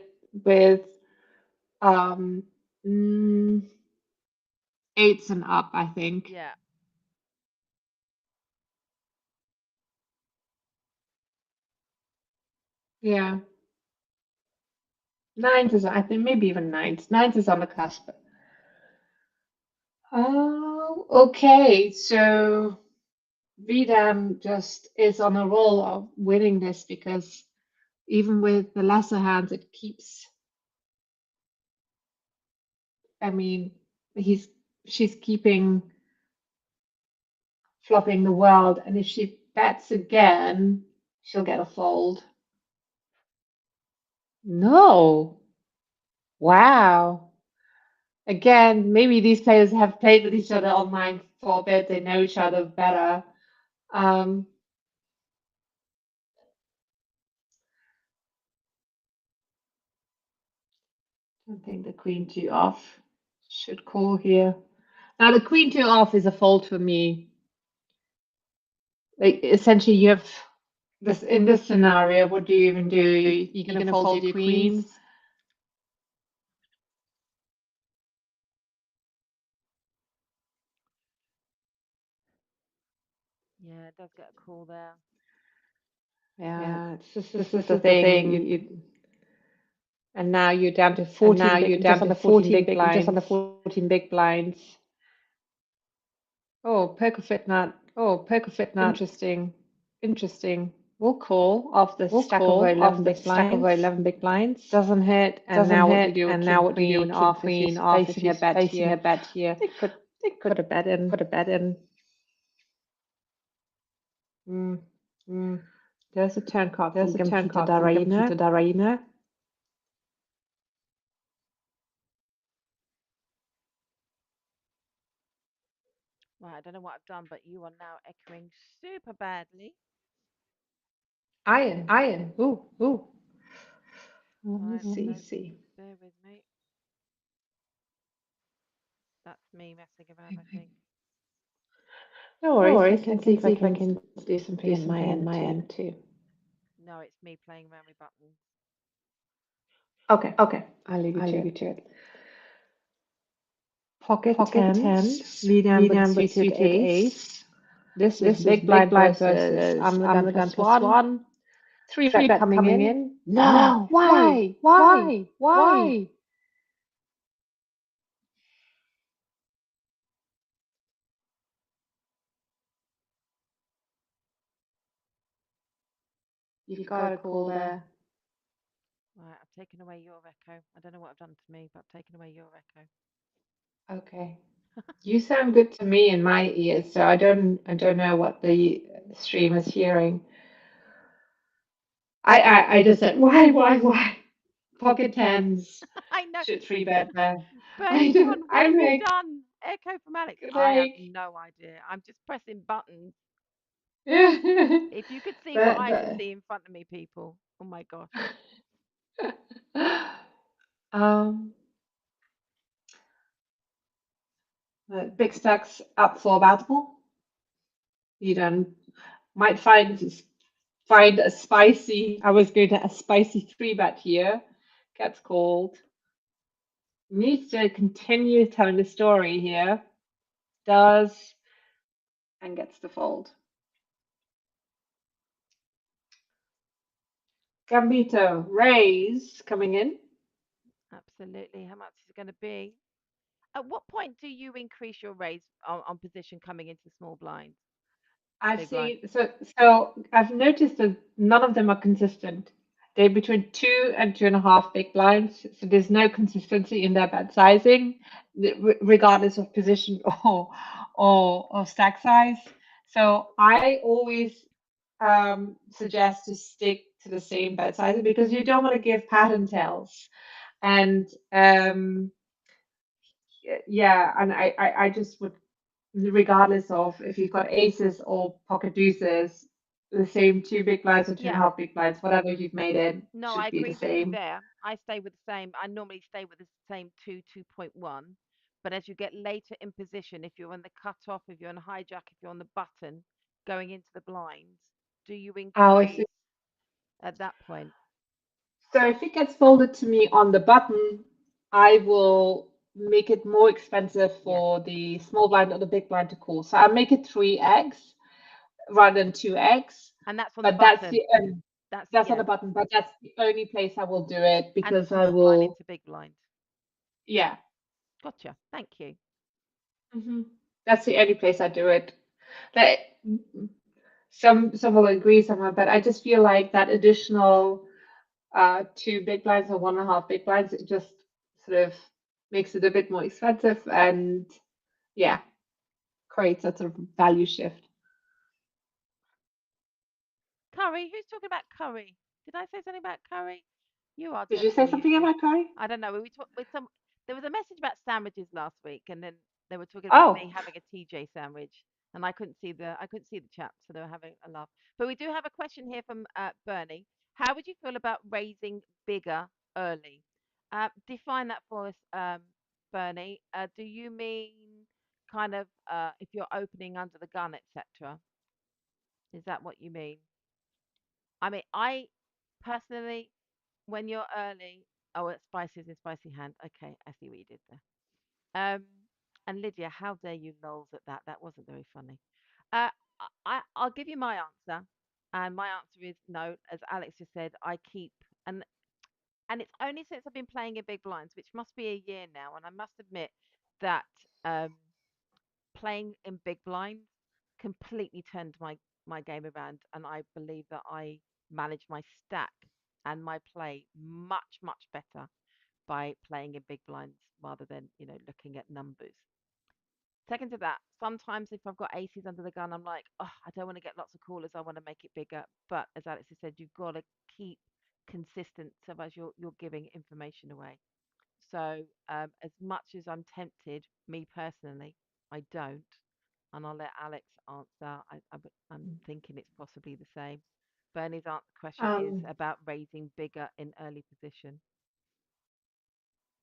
um mm, eights and up, I think. Yeah. Yeah. Nines is I think maybe even nines. Nines is on the cusp. Oh, okay. So Vidam just is on a roll of winning this because even with the lesser hands, it keeps. I mean, he's she's keeping flopping the world, and if she bets again, she'll get a fold. No. Wow. Again, maybe these players have played with each other online for a bit. They know each other better. Um, I think the queen two off should call here. Now the queen two off is a fold for me. Like essentially, you have this in this scenario. What do you even do? You're You're gonna going to fold fold your your queens. queens. Yeah, it does get a call there. Yeah, it's just This this is is the the thing. thing. And now you're down to And now 14 you're big, down just to under 14 big, just under blinds. 14 big blinds. Oh, poker fit nut. Oh, poker fit nut. Interesting. Interesting. We'll call off the We'll stack of call off 11 the big stack of blinds. 11 big blinds. Doesn't hit. And Doesn't now what do you hit. do with And now king what do you do queen with king off if queen he's off if facing a he's bet facing a here? bet here? I think put Put a bet in. put a bet in. Mm. Mm. There's a turn card from There's a turn Gambito card from Daraina. Gambito Daraina. Right, I don't know what I've done, but you are now echoing super badly. Iron. Iron. Ooh. Let me Right, Let me see. see. bear with me. That's me messing about, I think. No No worries. I worries. I can see can if I see if I can can do something do on my something on end my too. end too. No, it's me playing around with buttons. Okay, Okay, I'll leave you I'll to leave you it. to it. Pocket Pocket tens, tens, medium with a medium with suited suited ace. ace. This is This is big big blind blind versus versus I'm the I'm gun the gun plus plus one. one. Three Three bet bet coming coming in. in. No, No, why? why? Why? Why? Why? Why? You've You've got a got a call call there. there. Right, I've taken away your echo. I don't know what I've done to me, but I've taken away your echo. Okay. You sound good to me in my ears, so I don't know what the stream is hearing. I just said why? Pocket tens I know. should three bet there. Bernie's gone, what I'm have you like done? Echo from Alex. I have like no idea. I'm just pressing buttons. If you could see what but I can see in front of me, people. Oh my gosh. um big stacks up for battle. You don't might find a spicy. I was going to a spicy three bet here. Gets called. Needs to continue telling the story here. Does and gets the fold. Gambito raise coming in. Absolutely. How much is it going to be? At what point do you increase your raise on position coming into small blind, I've big blind? seen so I've noticed that none of them are consistent. They're between 2 and 2.5 big blinds, so there's no consistency in their bet sizing, regardless of position or stack size. So I always suggest to stick to the same bet sizing because you don't want to give pattern tells. And yeah, and I just would regardless of if you've got aces or pocket deuces, the same two big blinds or two and Yeah. a half big blinds, whatever you've made it No, I should be the agree with you same. there. I stay with the same. I normally stay with the same 2, 2.1. But as you get later in position, if you're on the cutoff, if you're on hijack, if you're on the button going into the blinds, do you Oh, I see. increase at that point? So if it gets folded to me on the button, I will make it more expensive Yes. for the small blind or the big blind to call. So I'll make it 3x rather than 2x. And that's on the But that's button. the That's, that's on yeah. the button, but that's the only place I will do it And because I small blind will, into big blind. yeah. Gotcha. Thank you. hmm That's the only place I do it. That some will agree, some won't, but I just feel like that additional two big blinds or 1.5 big blinds, it just sort of makes it a bit more expensive and yeah, creates that sort of value shift. Curry? Who's talking about curry? Did I say something about curry? You are Did you say dreadful, you something two. about Corey? I don't know. We talked with some. There was a message about sandwiches last week, and then they were talking about me Oh, having a TJ sandwich, and I couldn't see the chat, so they were having a laugh. But we do have a question here from Bernie. How would you feel about raising bigger early? Define that for us, Bernie. Do you mean kind of if you're opening under the gun, etc.? Is that what you mean? I mean, I personally, when you're early, oh, it's spicy is a spicy hand. Okay, I see what you did there. Um, and Lydia, how dare you lols at that? That wasn't very funny. I'll give you my answer, and my answer is no. As Alex just said, I keep and it's only since I've been playing in big blinds, which must be a year now, and I must admit that um, playing in big blinds completely turned my game around, and I believe that I manage my stack and my play much better by playing in big blinds rather than looking at numbers. Second to that, sometimes if I've got aces under the gun, I'm like, oh, I don't want to get lots of callers. I want to make it bigger. But as Alex has said, you've got to keep consistent, otherwise you're giving information away. So as much as I'm tempted, me personally, I don't, and I'll let Alex answer. I'm thinking it's possibly the same. Bernie's answer question is Um, about raising bigger in early position.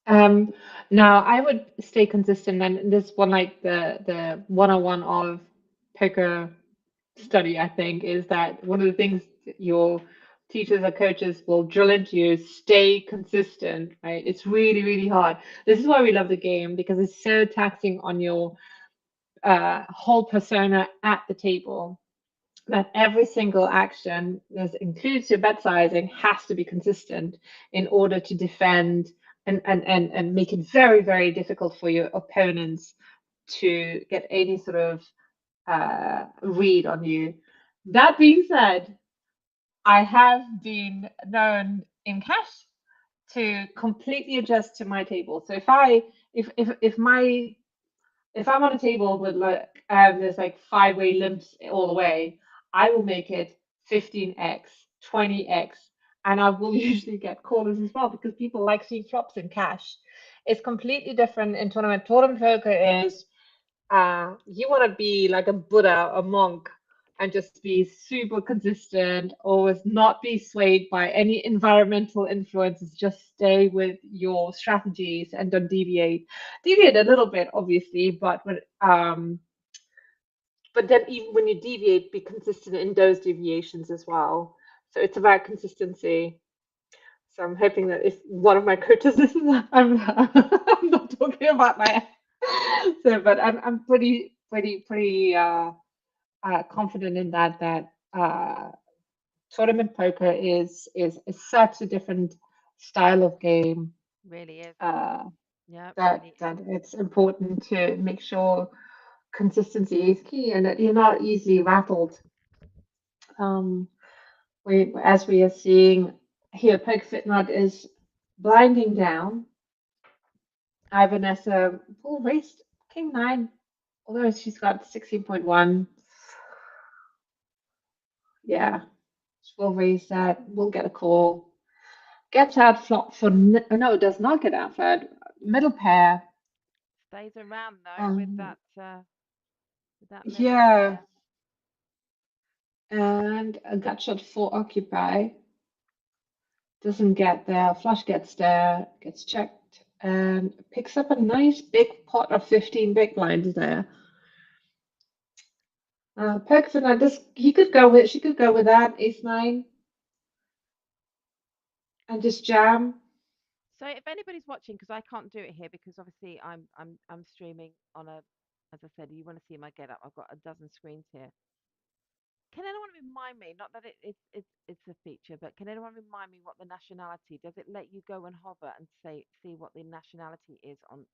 Um, Now I would stay consistent, and this one, like the 101 of poker study, I think, is that one of the things that your teachers or coaches will drill into you is stay consistent, right? It's really, really hard. This is why we love the game because it's so taxing on your whole persona at the table that every single action that includes your bet sizing has to be consistent in order to defend and make it very, very difficult for your opponents to get any sort of read on you. That being said, I have been known in cash to completely adjust to my table. So if I'm on a table with like there's like five-way limps all the way, I will make it 15x, 20x, and I will usually get callers as well because people like seeing flops in cash. It's completely different in tournament. Tournament poker is you want to be like a Buddha, a monk, and just be super consistent, always not be swayed by any environmental influences. Just stay with your strategies and don't deviate. Deviate a little bit, obviously, but then even when you deviate, be consistent in those deviations as well. So it's about consistency. So I'm hoping that if one of my coaches listens, I'm not talking about my so, but I'm pretty confident in that tournament poker is such a different style of game Really is. uh, Yeah, that really is. that it's important to make sure consistency is key and that you're not easily rattled. Um, as we are seeing here, PokerFitNut is blinding down. Vanessa full raised King Nine, although she's got 16.1. Yeah, we'll raise that. We'll get a call. Gets out flop for no, it does not get outflowed. Middle pair. Stays around though Um, with that middle yeah, pair. and a gut shot for occupy. Doesn't get there. Flush gets there. Gets checked and picks up a nice big pot of 15 big blinds there. Perkins, this he could go with. She could go with that ace nine and just jam. So if anybody's watching, because I can't do it here because obviously I'm streaming on a, as I said, you want to see my get up. I've got a dozen screens here. Can anyone remind me? Not that it's a feature, but can anyone remind me what the nationality? Does it let you go and hover and see what the nationality is on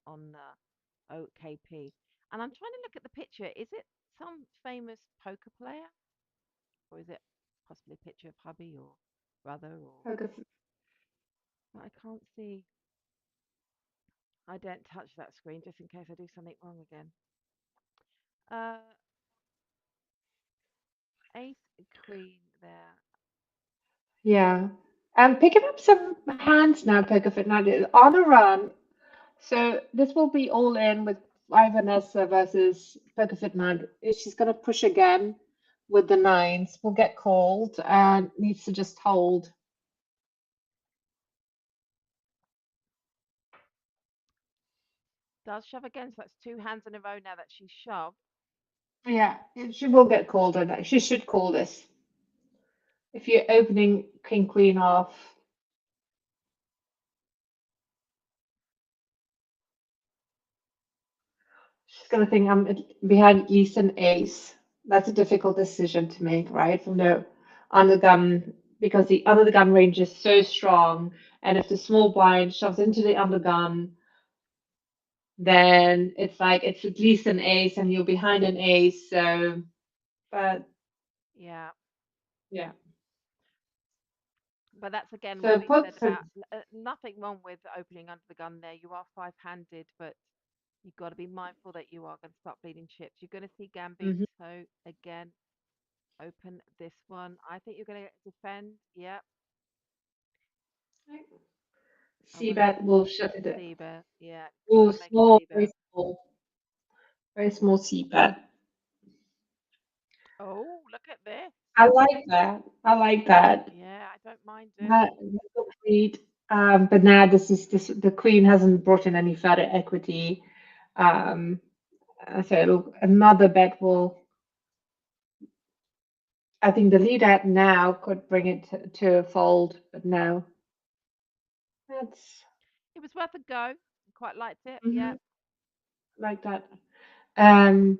OKP? And I'm trying to look at the picture. Is it some famous poker player, or is it possibly a picture of hubby or brother or? Perkins, But I can't see. I don't touch that screen just in case I do something wrong again. Uh, Ace Queen there. yeah. And picking up some hands now, Pokerfit now on a run. So this will be all in with Vanessa versus Pokerfit Mad. She's going to push again with the nines. Will get called and needs to just hold. Does shove again, so that's two hands in a row now that she's shoved. Yeah, she will get called, and she should call this. If you're opening King Queen off, she's going to think I'm behind at least an ace. that's a difficult decision to make, right? From the under gun, because the under the gun range is so strong, and if the small blind shoves into the under gun, then it's like it's at least an ace, and you're behind an ace. So, but Yeah. yeah. But that's again what So we've said Pope, about nothing wrong with opening under the gun there. You are five-handed, but you've got to be mindful that you are going to start bleeding chips. You're going to see mhm. Gambito again open this one. I think you're going to defend. Yep. I want to C-bet will shut it. see bet. Yeah. Got Oh, to make a small, see bet. very small C-bet. Oh, look at this. I like that. I like that. Yeah, I don't mind it. That agreed. But now this the Queen hasn't brought in any further equity. Um, so another bet will. I think the lead out now could bring it to a fold, but no, that's It was worth a go. Quite liked it. mhm, Yep. like that. Um,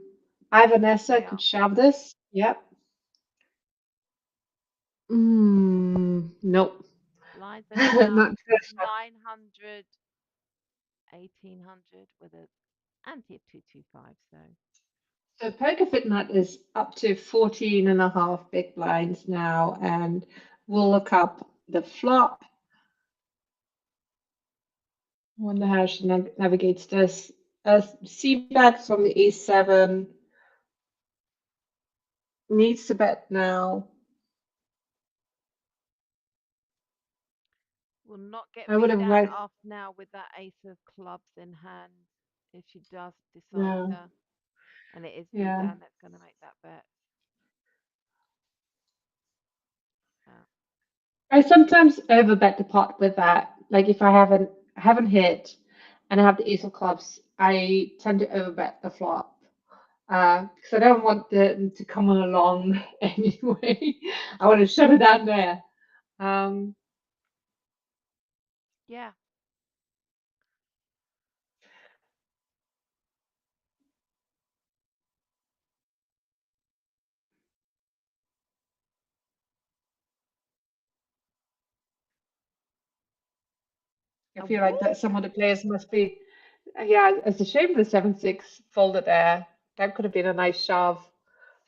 I, Vanessa, We could are. shove this. Yep. Nope. Blinds are Not now good. 900, 1800 with a ante of 225. So So Poker Fit Nut is up to 14 and a half big blinds now, and we'll look up the flop. Wonder how she navigates this. C-bet from the E7 needs to bet now. will not get I would beat have down read off now with that ace of clubs in hand if she does decide no. to. And it is beat Yeah. down that's going to make that bet. Uh, I sometimes overbet the pot with that. Like if I haven't hit and I have the ace of clubs, I tend to overbet the flop. Because I don't want them to come on along anyway. I want to shove it down there. Um, yeah. I A feel like that some woo! of the players must be. Yeah, it's a shame the 7-6 folded there. That could have been a nice shove.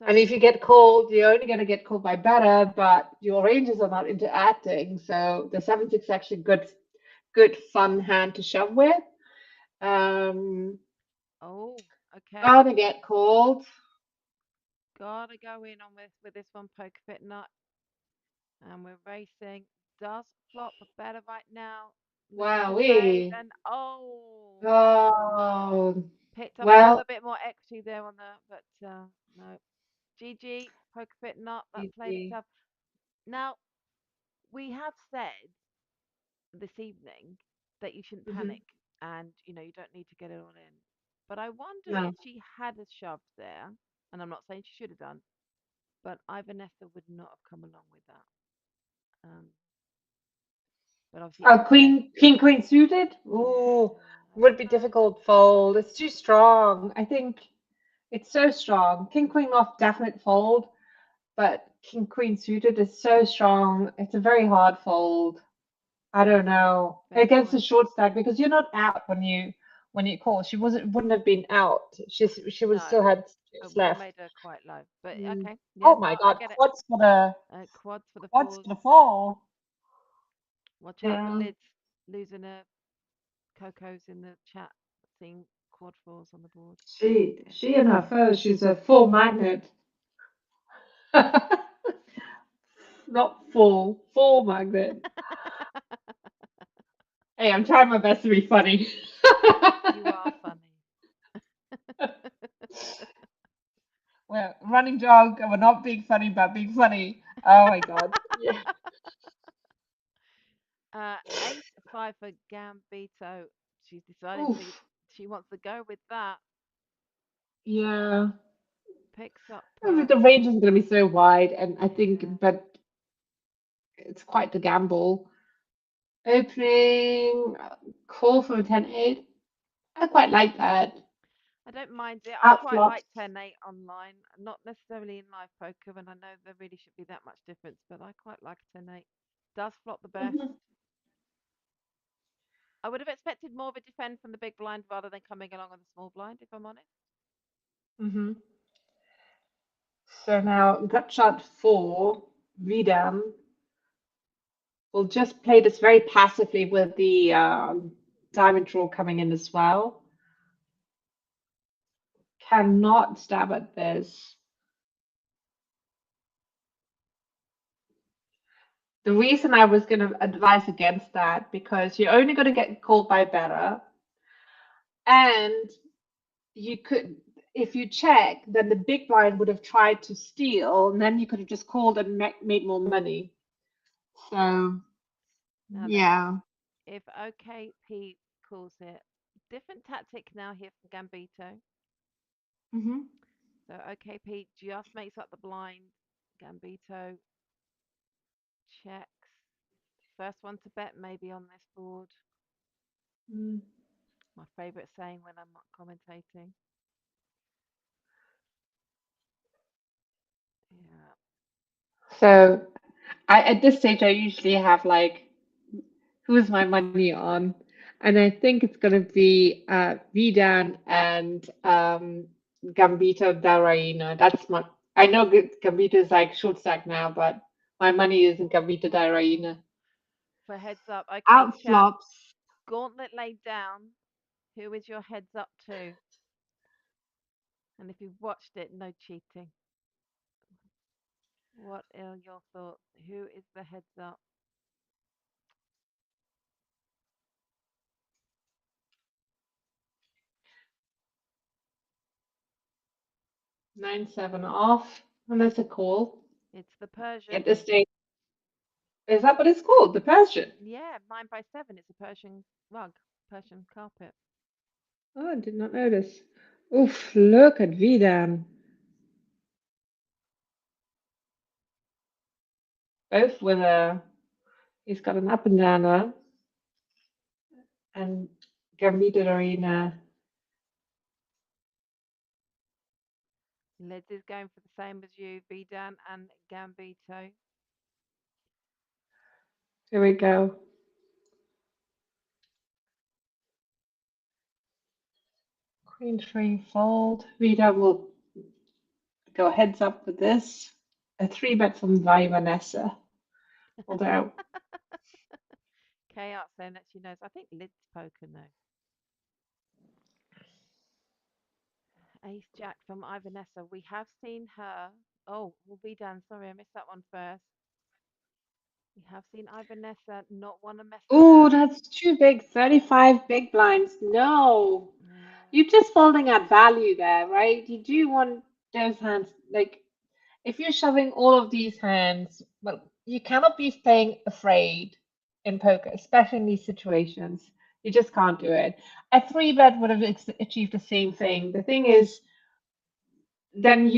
And So if you get called, you're only going to get called by better, but your ranges are not interacting. So the 7-6 is actually good fun hand to shove with. Um, oh, okay. gonna get called. Gotta go in on this one, Poker Fit Nut. And we're racing. Does flop better right now? Looking to raise Wowee. and oh, Oh, picked up a little well, bit more equity there on the, but no. GG, Poker Fit Nut, that played easy. itself. Now, we have said this evening that you shouldn't Hmm. panic and you don't need to get it all in. But I wonder No. if she had a shove there, and I'm not saying she should have done, but I Vanessa would not have come along with that. But obviously Oh, unless King, Queen suited? yeah, Ooh, I would don't be know. difficult fold. It's too strong. I think it's so strong. King, Queen off, definite fold, but King, Queen suited is so strong. It's a very hard fold. I don't Yeah, know fair against the point. short stack because you're not out when you call. She wouldn't have been out. She would No, still had it chips would have left. made her quite low. But Mm. okay, yeah, Oh no, my I God, get it. Quads for the quads fours. for the fall. Watch out for Yeah, lids losing a Coco's in the chat, seeing quad fours on the board. she and her foe. She's a full magnet. Not full magnet. Hey, I'm trying my best to be funny. You are funny. We're running joke, and we're not being funny, but being funny. Oh my God. Yeah. Ace five for Gambito. She's deciding Oof. to. She wants to go with that. Yeah. Picks up. I mean, the range is going to be so wide, and I Yeah. think, but it's quite the gamble. Opening call from a 10-8. I quite like that. I don't mind it. I quite Outflops. like 10-8 online, not necessarily in live poker, and I know there really should be that much difference, but I quite like 10-8. Does flop the best. Hmm. I would have expected more of a defend from the big blind rather than coming along on the small blind, if I'm honest. Hmm. So now gut shot 4, Vidam will just play this very passively with the diamond draw coming in as well. Cannot stab at this. The reason I was going to advise against that because you're only going to get called by better, and you could, if you check, then the big blind would have tried to steal, and then you could have just called and made more money. So Now then, yeah. if OKP calls it, different tactic now here from Gambito. Hmm. So OKP just makes up the blind. Gambito checks. First one to bet maybe on this board. Mm. My favourite saying when I'm not commentating. Yeah. So at this stage, I usually have like, who's my money on? And I think it's going to be Vidan and Gambito Daraina. That's my. I know Gambito is like short stack now, but my money is in Gambito Daraina. For heads up, okay, Out chat. flops. Gauntlet laid down. Who is your heads up to? And if you've watched it, no cheating. What are your thoughts? Who is the heads up? 9-7 off. And that's a call. It's the At Persian. this stage, is that what it's called? The Persian. Yeah, 9 by 7. It's a Persian rug, Persian carpet. Oh, I did not notice. Oof, look at Vidan. Both with a, he's got an up and downer, and Gambito Arena. Liz is going for the same as you, Bidan and Gambito. Here we go. Queen 3 fold. Vida will go heads up with this. A 3-bet from Vanessa. Although, Chaos saying that she knows. I think Lid's poker now. Ace Jack from Ivanessa. We have seen her. Oh, well, Bidan. Sorry, I missed that one first. We have seen Ivanessa not want to mess oh, around. that's too big. 35 big blinds. No. Yeah, You're just folding at value there, right? You do want those hands. Like, if you're shoving all of these hands, well, you cannot be playing afraid in poker, especially in these situations. You just can't do it. A 3-bet would have achieved the same thing. The thing is, then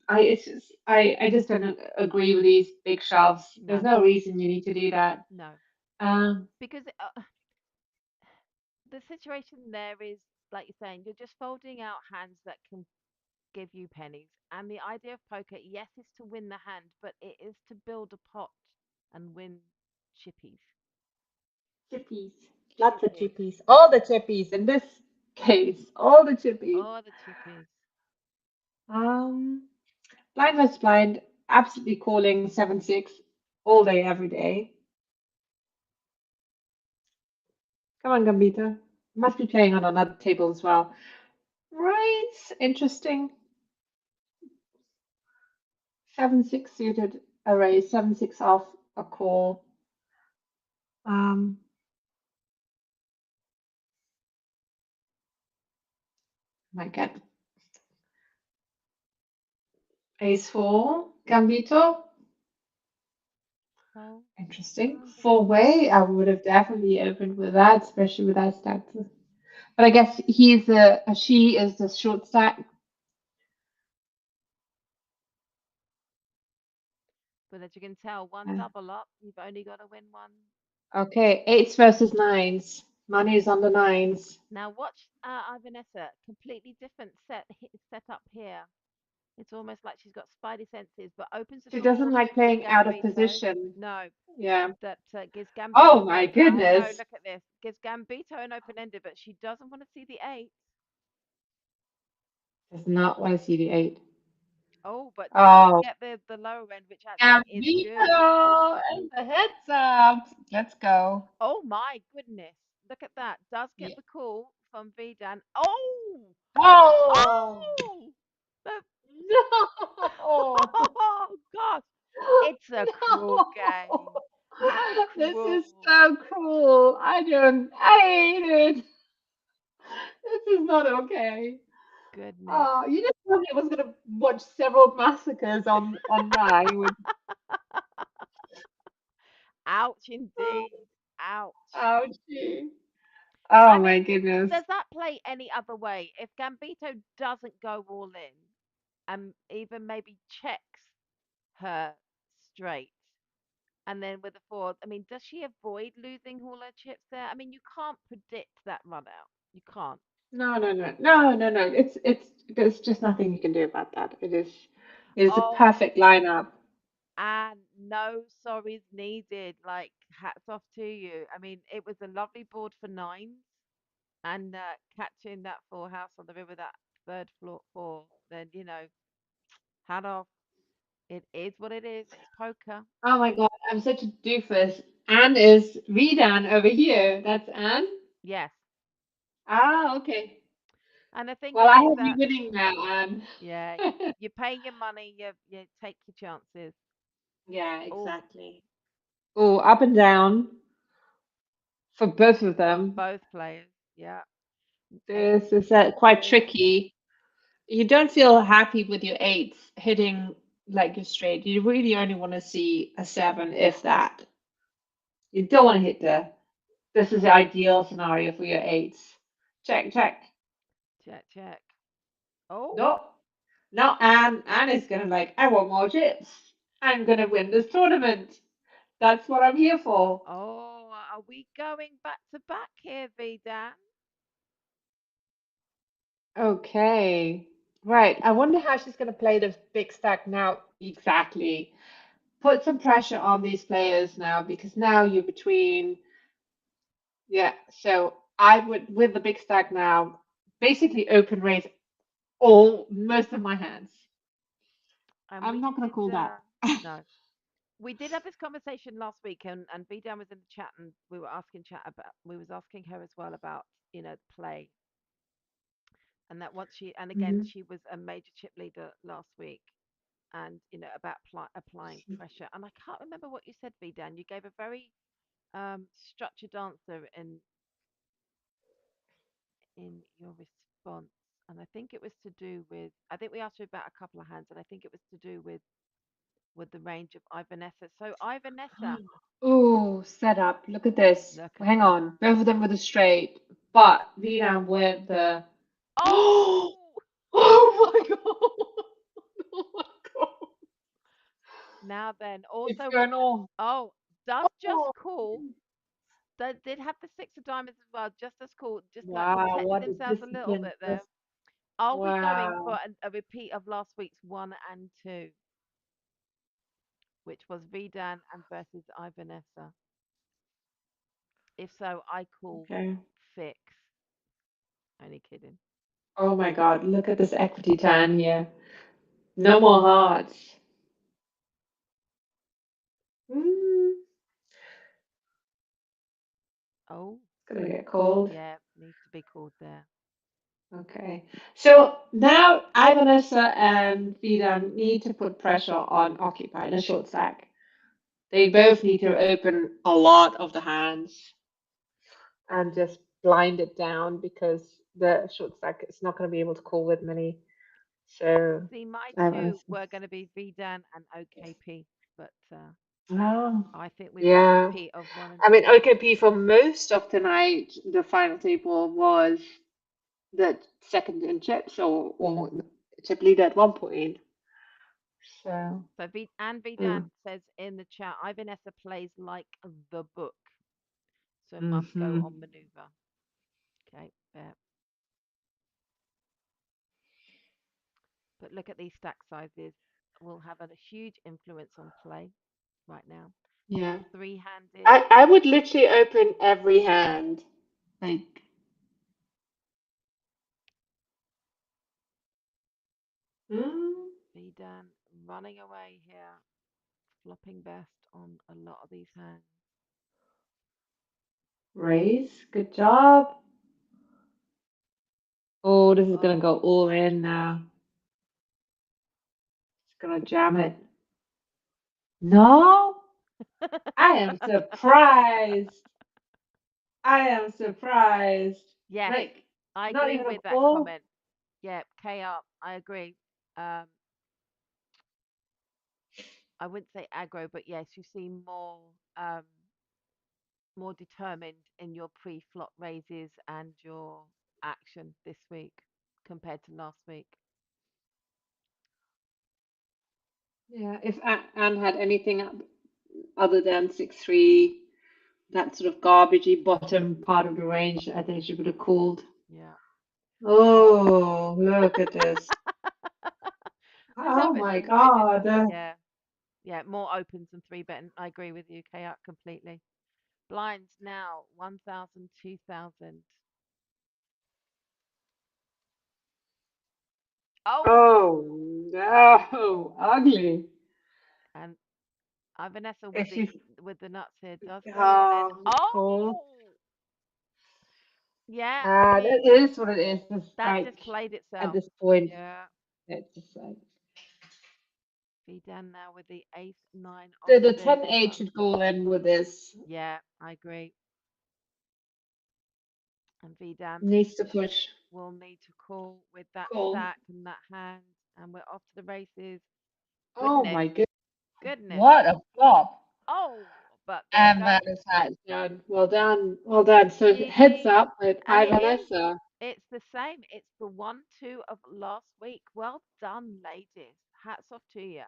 I just don't agree with these big shoves. There's no, no reason you need to do that. no. Um, Because the situation there is, like you're saying, you're just folding out hands that can give you pennies. And the idea of poker, yes, is to win the hand, but it is to build a pot and win chippies. chippies, lots of Chippies. chippies, all the chippies in this case, all the chippies. Oh, the chippies. Um, blind versus blind, absolutely calling 7-6 all day, every day. Come on, Gambita. Must be playing on another table as well. Right, interesting. 7-6 suited array, 7-6 off a call. Um, might get ace 4, Gambito. Oh, Interesting. oh, the Four four. way, I would have definitely opened with that, especially with that stack. But I guess she is the short stack. But as you can tell, one Uh, double up, you've only got to win one. Okay, eights versus nines. Money's on the nines. Now watch Ivanessa, completely different set up here. It's almost like she's got spidey senses, but opens the She door doesn't more like suited to playing out of Gambito. position. No, Yeah. that gives Oh Gambito my no. I know. goodness. Look at this. Gives Gambito an open ended, but she doesn't want to see the eight. Does not want to see the eight. Oh, but does Oh, get the lower end, which actually is good. Gambito and the heads up. Let's go. Oh my goodness. Look at that. Does get Yeah. the call from Vidan. Oh! Oh Oh! The, no! oh gosh. It's a cruel game. How This is cruel. so cruel. I hate it. This is not okay. Goodness. Oh, you just told me I was gonna watch several massacres on Rye with Ouch indeed. Ouch. ouchie. Oh I my mean, goodness. does that play any other way? If Gambito doesn't go all in and even maybe checks her straight and then with a four, I mean, does she avoid losing all her chips there? I mean, you can't predict that run out. You can't. No, no, no, no, no, no. It's there's just nothing you can do about that. It is a Oh, perfect lineup. and no sorries needed. Like, hats off to you. I mean, it was a lovely board for nines and catching that full house on the river, that third floor four, then, hat off. It is what it is. It's poker. Oh my God, I'm such a doofus. Anne is Redan over here. That's Anne. Yes. Ah, okay. And the thing Well, I is have you that, winning now, Anne. yeah, you pay your money, you take your chances. Yeah, Oh, exactly. Oh, up and down for both of them. both players. Yeah. Eight, This is quite two. tricky. You don't feel happy with your eights hitting like your straight. You really only want to see a seven, if that. You don't want to hit the. This is the ideal scenario for your eights. Check, check. Check, check. Oh, No, no, Anne is gonna like, I want more chips. I'm gonna win this tournament. That's what I'm here for. oh, are we going back to back here, Vidan? Okay. Right. I wonder how she's gonna play this big stack now. Exactly. Put some pressure on these players now because now you're between. Yeah. So I would, with the big stack now, basically open raise all most of my hands. And I'm we not gonna did, call that. no, we did have this conversation last week, and Vidan was in the chat, and we was asking her as well about, play, and that once she, and again, Mhm. she was a major chip leader last week, and about applying pressure. And I can't remember what you said, Vidan. You gave a very structured answer in your response, and I think it was to do with. I think we asked you about a couple of hands, and I think it was to do with the range of Ivanessa. So Ivanessa, Oh, setup. Look at this. look at Hang that. on. Both of them with a straight, but Vietnam with the. Oh, Oh my God. Oh my God. now then, It's also, going on. oh, does just Oh. cool. They did have the six of diamonds as well, just as cool, just like Wow, protected what a themselves a little discipline bit there. this. Are we going for Wow. a repeat of last week's one and two, which was Vidan and versus Ivanessa? If so, I call Okay. fix. Only kidding. Oh my God, look at this equity tan here. No more hearts. Mm, Oh, it's gonna get cold. yeah, needs to be called there. Okay. So now Ivanessa and Vidan need to put pressure on Occupy, the short stack. They both need to open a lot of the hands and just blind it down because the short stack is not going to be able to call with many. So See, my two Ivanessa. were going to be Vidan and OKP, but Oh, I think we've got a yeah. repeat of one and I mean, two. OKP for most of the night, the final table was the second in chips or chip leader at one point. So, So and mm, Vidan says in the chat, Ivanessa plays like the book, so must go hmm on maneuver. bet. But look at these stack sizes. Will have a huge influence on play right now. Yeah. Three-handed. I would literally open every hand. Like, mm, Vidan running away here, flopping best on a lot of these hands. raise. Good job. Oh, this is gonna go Oh, all in now. It's gonna jam it. No, I am surprised. I am surprised. yes, Like, I not agree even a with that call. comment. Yeah, K up. I agree. Um, I wouldn't say aggro, but yes, you seem um more determined in your pre-flop raises and your action this week compared to last week. Yeah, if Anne had anything other than 6-3, that sort of garbagey bottom part of the range, I think she would have called. Yeah. Oh, look at this. I Oh love it. my The noises. God. Yeah. Yeah. More opens than three betting. I agree with you, K up completely. Blinds now 1,000, 2,000. Oh Oh, no, ugly. and Vanessa If you, with the nuts here does go all in. oh, cool. Oh, yeah. I That mean, is what it is. It's that like, just played at itself. this point, Yeah. it's just like, Be now with the ace nine of the spades. 10-8 should go in with this. Yeah, I agree. And Vidan Needs to push. will need to call with that Cool. stack and that hand, and we're off to the races. Oh Goodness, my goodness. goodness. What a flop. Oh, but there you And go. that is that done. Well done. Well done. So heads She, up with and it is. Ivanessa. It's the same. It's the 1-2 of last week. Well done, ladies. Hats off to you.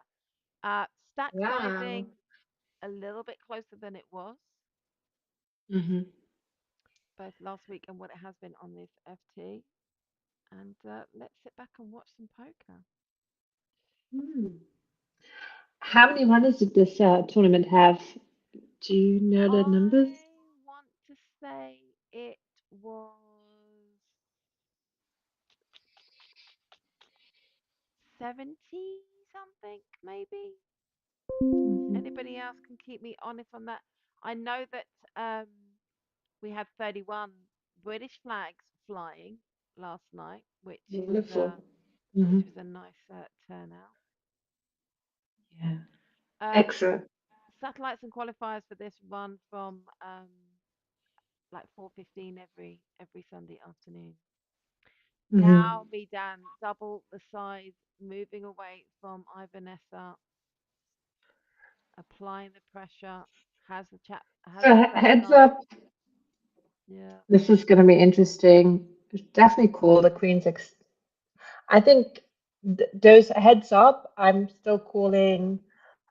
Stack Wow. sizing a little bit closer than it was Hmm. both last week and what it has been on this FT. And let's sit back and watch some poker. Hmm. How many runners did this tournament have? Do you know the numbers? I want to say it was 70 something, maybe. Hmm. Anybody else can keep me honest on that? I know that we had 31 British flags flying last night, Wonderful. Hmm. which was a nice turnout. Yeah. Um, Excellent. Satellites and qualifiers for this run from like 4:15 every Sunday afternoon. Hmm. Now Vidan double the size, moving away from Ivanessa, applying the pressure. Has So the pressure heads on? up. Yeah, This is going to be interesting. Definitely call the Queen's X. I think those heads up, I'm still calling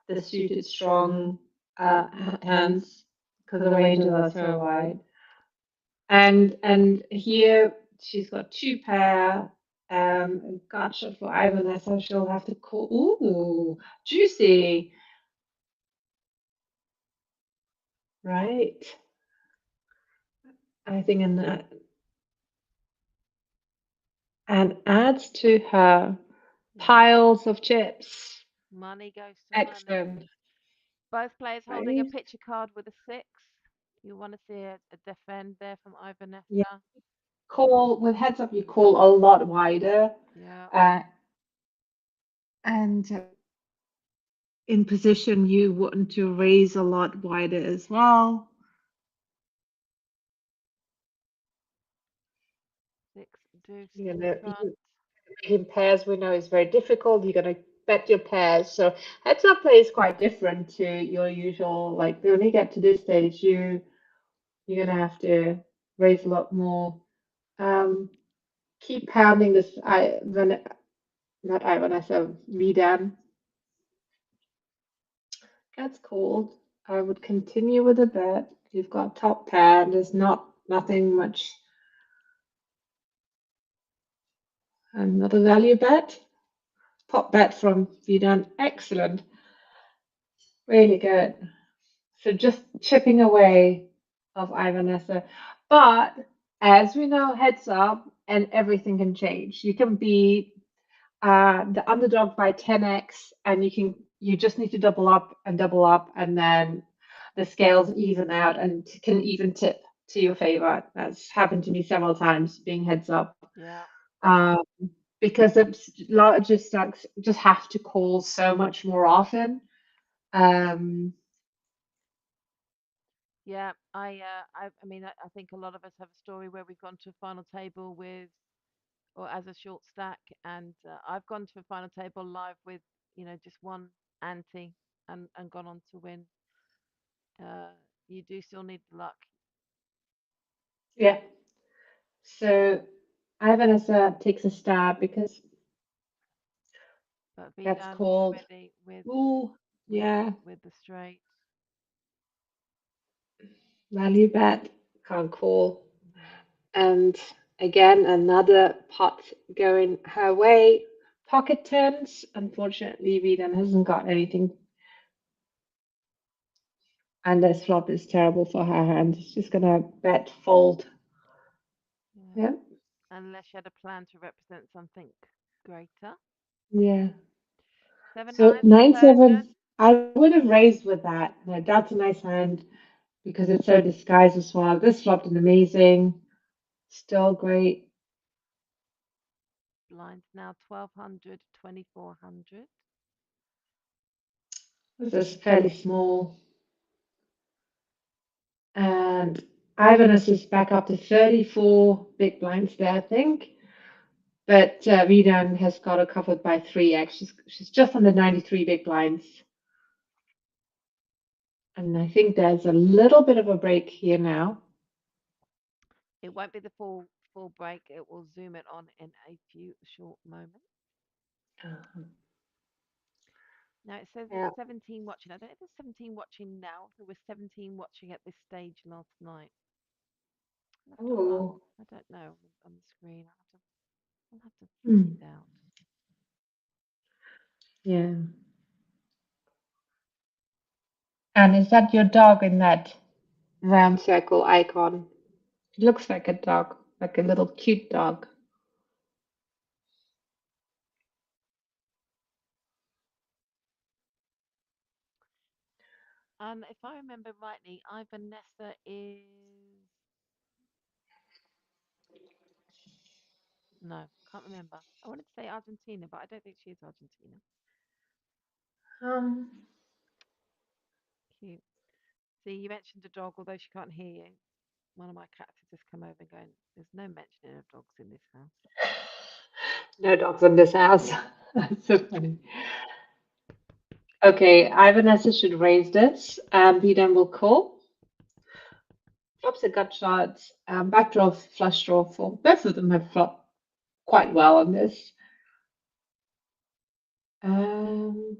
the suited strong hands because the ranges are so wide. And here she's got two pair. Gut shot for Ivan, so she'll have to call. Ooh, juicy, right? I think and adds to her yeah. piles of chips. Money goes to money. Excellent, Both players holding a right? picture card with a six. You want to see a defend there from Yeah, Ivanessa. call with heads up. You call a lot wider, Yeah, uh, and in position you want to raise a lot wider as well. six deuce You in know, front. in pairs we know is very difficult. You're going to bet your pairs. So heads up play is quite different to your usual. Like when you get to this stage, you're going to have to raise a lot more. Um, keep pounding this. Not I when I said Redan gets called. I would continue with a bet. You've got top 10. There's nothing much Another value bet. Pop bet from Vidan. Excellent. Really good. So just chipping away of Ivanessa. But as we know, heads up and everything can change. You can be the underdog by 10x and you just need to double up and then the scales even out and can even tip to your favor. That's happened to me several times being heads up. Yeah. Um, because it's larger stacks just have to call so much more often. Um, Yeah, I mean, I think a lot of us have a story where we've gone to a final table with, or as a short stack, and I've gone to a final table live with, just one ante and gone on to win. Uh, you do still need the luck, yeah. So Ivanessa takes a stab because but that's Vidan called. ready with Ooh, with yeah, with the straight. value bet, can't call. No. And again, another pot going her way. Pocket tens. Unfortunately, Vedan hasn't got anything. And this flop is terrible for her hand. She's gonna bet fold. Yeah, Yeah, unless you had a plan to represent something greater. yeah. Seven So nines nine recursion. seven. I would have raised with that. No, that's a nice hand because it's so disguised as well. This flopped an amazing. Still great. Blinds now 1200, 2400. This is fairly small. And Ivanus is back up to 34 big blinds there, I think. But Vidan has got her covered by 3x. She's just under 93 big blinds. And I think there's a little bit of a break here now. It won't be the full break. It will zoom it on in a few short moments. Uh, Now it says there's yeah. 17 watching. I don't know if there's 17 watching now. There was 17 watching at this stage last night. Oh. I don't know on the screen. I'll have to Hmm. find out. Yeah. And is that your dog in that? Round circle icon. It looks like a dog, like a little cute dog. And if I remember rightly, I Vanessa is no, can't remember. I wanted to say Argentina, but I don't think she is Argentina. Um, Cute. See, you mentioned a dog, although she can't hear you. One of my cats has just come over and going, there's no mentioning of dogs in this house. no dogs in this house. That's so funny. Okay, Ivanessa should raise this. Biden will call. Flops a gut shots. Backdraw, flush draw for both of them have flopped quite well on this. And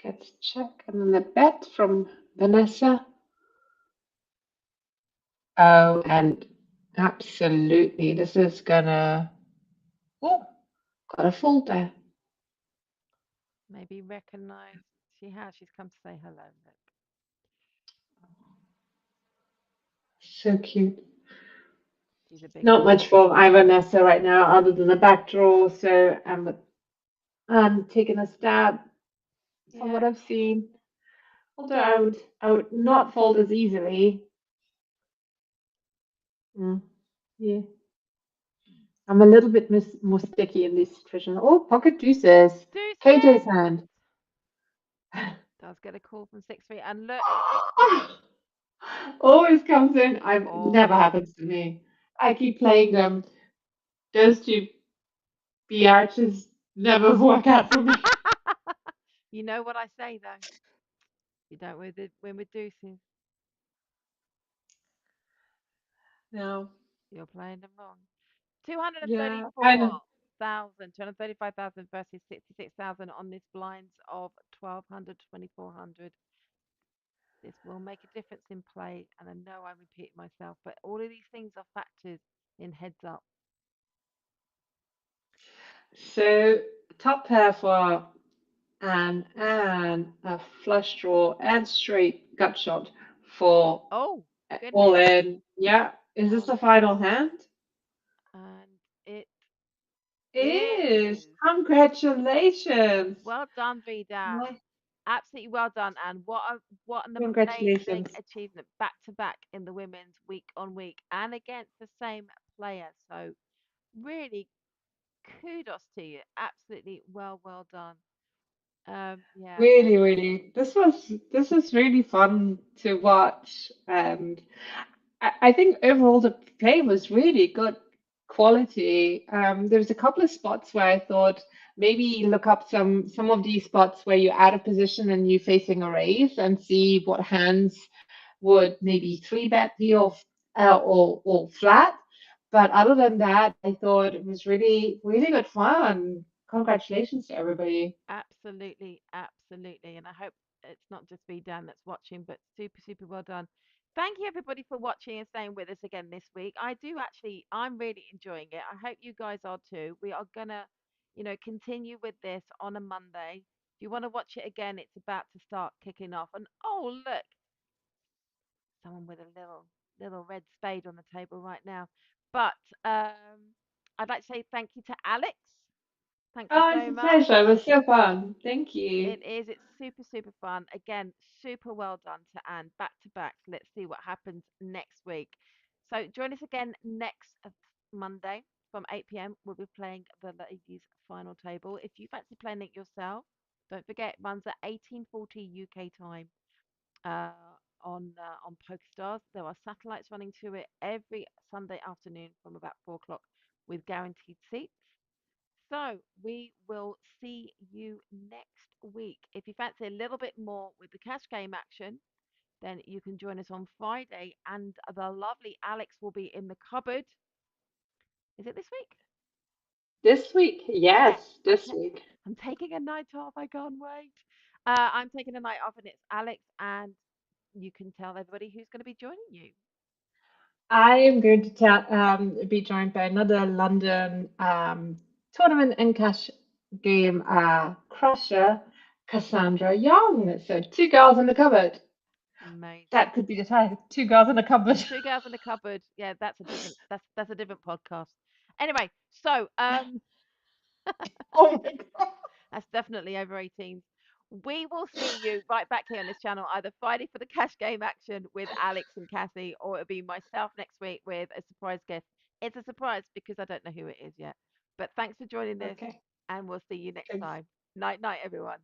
gets check. And then the bet from Vanessa. Oh, and absolutely, this is gonna. Oh, got a fold there. Maybe recognize she has. She's come to say hello. Look, So cute. she's a big Not girl. much from Ivanessa right now, other than the back draw. So I'm taking a stab from Yeah, what I've seen. Although I would not fold as easily. Mm, yeah, I'm a little bit more sticky in these situations. Oh, pocket deuces. KJ's deuces hand. does get a call from 6-3. And look, Always comes in. It never always. happens to me. I keep playing them. Those two B arches never work out for me. You know what I say though. You don't win with deuces. No. You're playing them wrong. Yeah, I know. 234,000, 235,000 versus 66,000 on this blinds of 1,200, 2,400. This will make a difference in play, and I know I'm repeating myself, but all of these things are factors in heads up. So top pair for Anne and a flush draw and straight gut shot for Oh, all goodness. in. Yeah. Is this All the in. final hand? And it Is. is. Congratulations. Well done, Vida. My Absolutely well done, and what an amazing congratulations. achievement back to back in the women's week on week and against the same player. So really kudos to you. Absolutely well done. Yeah, Really, really. This was really fun to watch, and I think overall the play was really good quality. There was a couple of spots where I thought maybe look up some of these spots where you're out of position and you're facing a raise and see what hands would maybe three bet you or flat. But other than that, I thought it was really really good fun. Congratulations to everybody. absolutely. And I hope it's not just me, Dan, that's watching, but super well done. Thank you everybody for watching and staying with us again this week. I'm really enjoying it. I hope you guys are too. We are gonna, continue with this on a Monday. If you want to watch it again, it's about to start kicking off. And oh look, someone with a little red spade on the table right now. But I'd like to say thank you to Alex. Thank you Oh, it's so a pleasure. It much. was so fun. Thank you. It is. It's super fun. Again, super well done to Anne. Back to back. Let's see what happens next week. So join us again next Monday from 8 p.m. We'll be playing the ladies' final table. If you fancy playing it yourself, don't forget it runs at 18:40 UK time uh, on PokerStars. There are satellites running to it every Sunday afternoon from about 4 o'clock with guaranteed seats. So we will see you next week. If you fancy a little bit more with the cash game action, then you can join us on Friday, and the lovely Alex will be in the cupboard. Is it this week? This week, Yeah, yes, this week. I'm taking a night off. I can't wait. I'm taking a night off, and it's Alex, and you can tell everybody who's going to be joining you. I am going to be joined by another London tournament and cash game crusher, Cassandra Young. So two girls in the cupboard. Amazing. That could be the title. Two girls in a cupboard. Two girls in the cupboard. Yeah, that's a different podcast. Anyway, so Oh my god. that's definitely over 18s. We will see you right back here on this channel either Friday for the cash game action with Alex and Cassie, or it'll be myself next week with a surprise guest. It's a surprise because I don't know who it is yet. But thanks for joining this, Okay, and we'll see you next thanks. time. Night, everyone.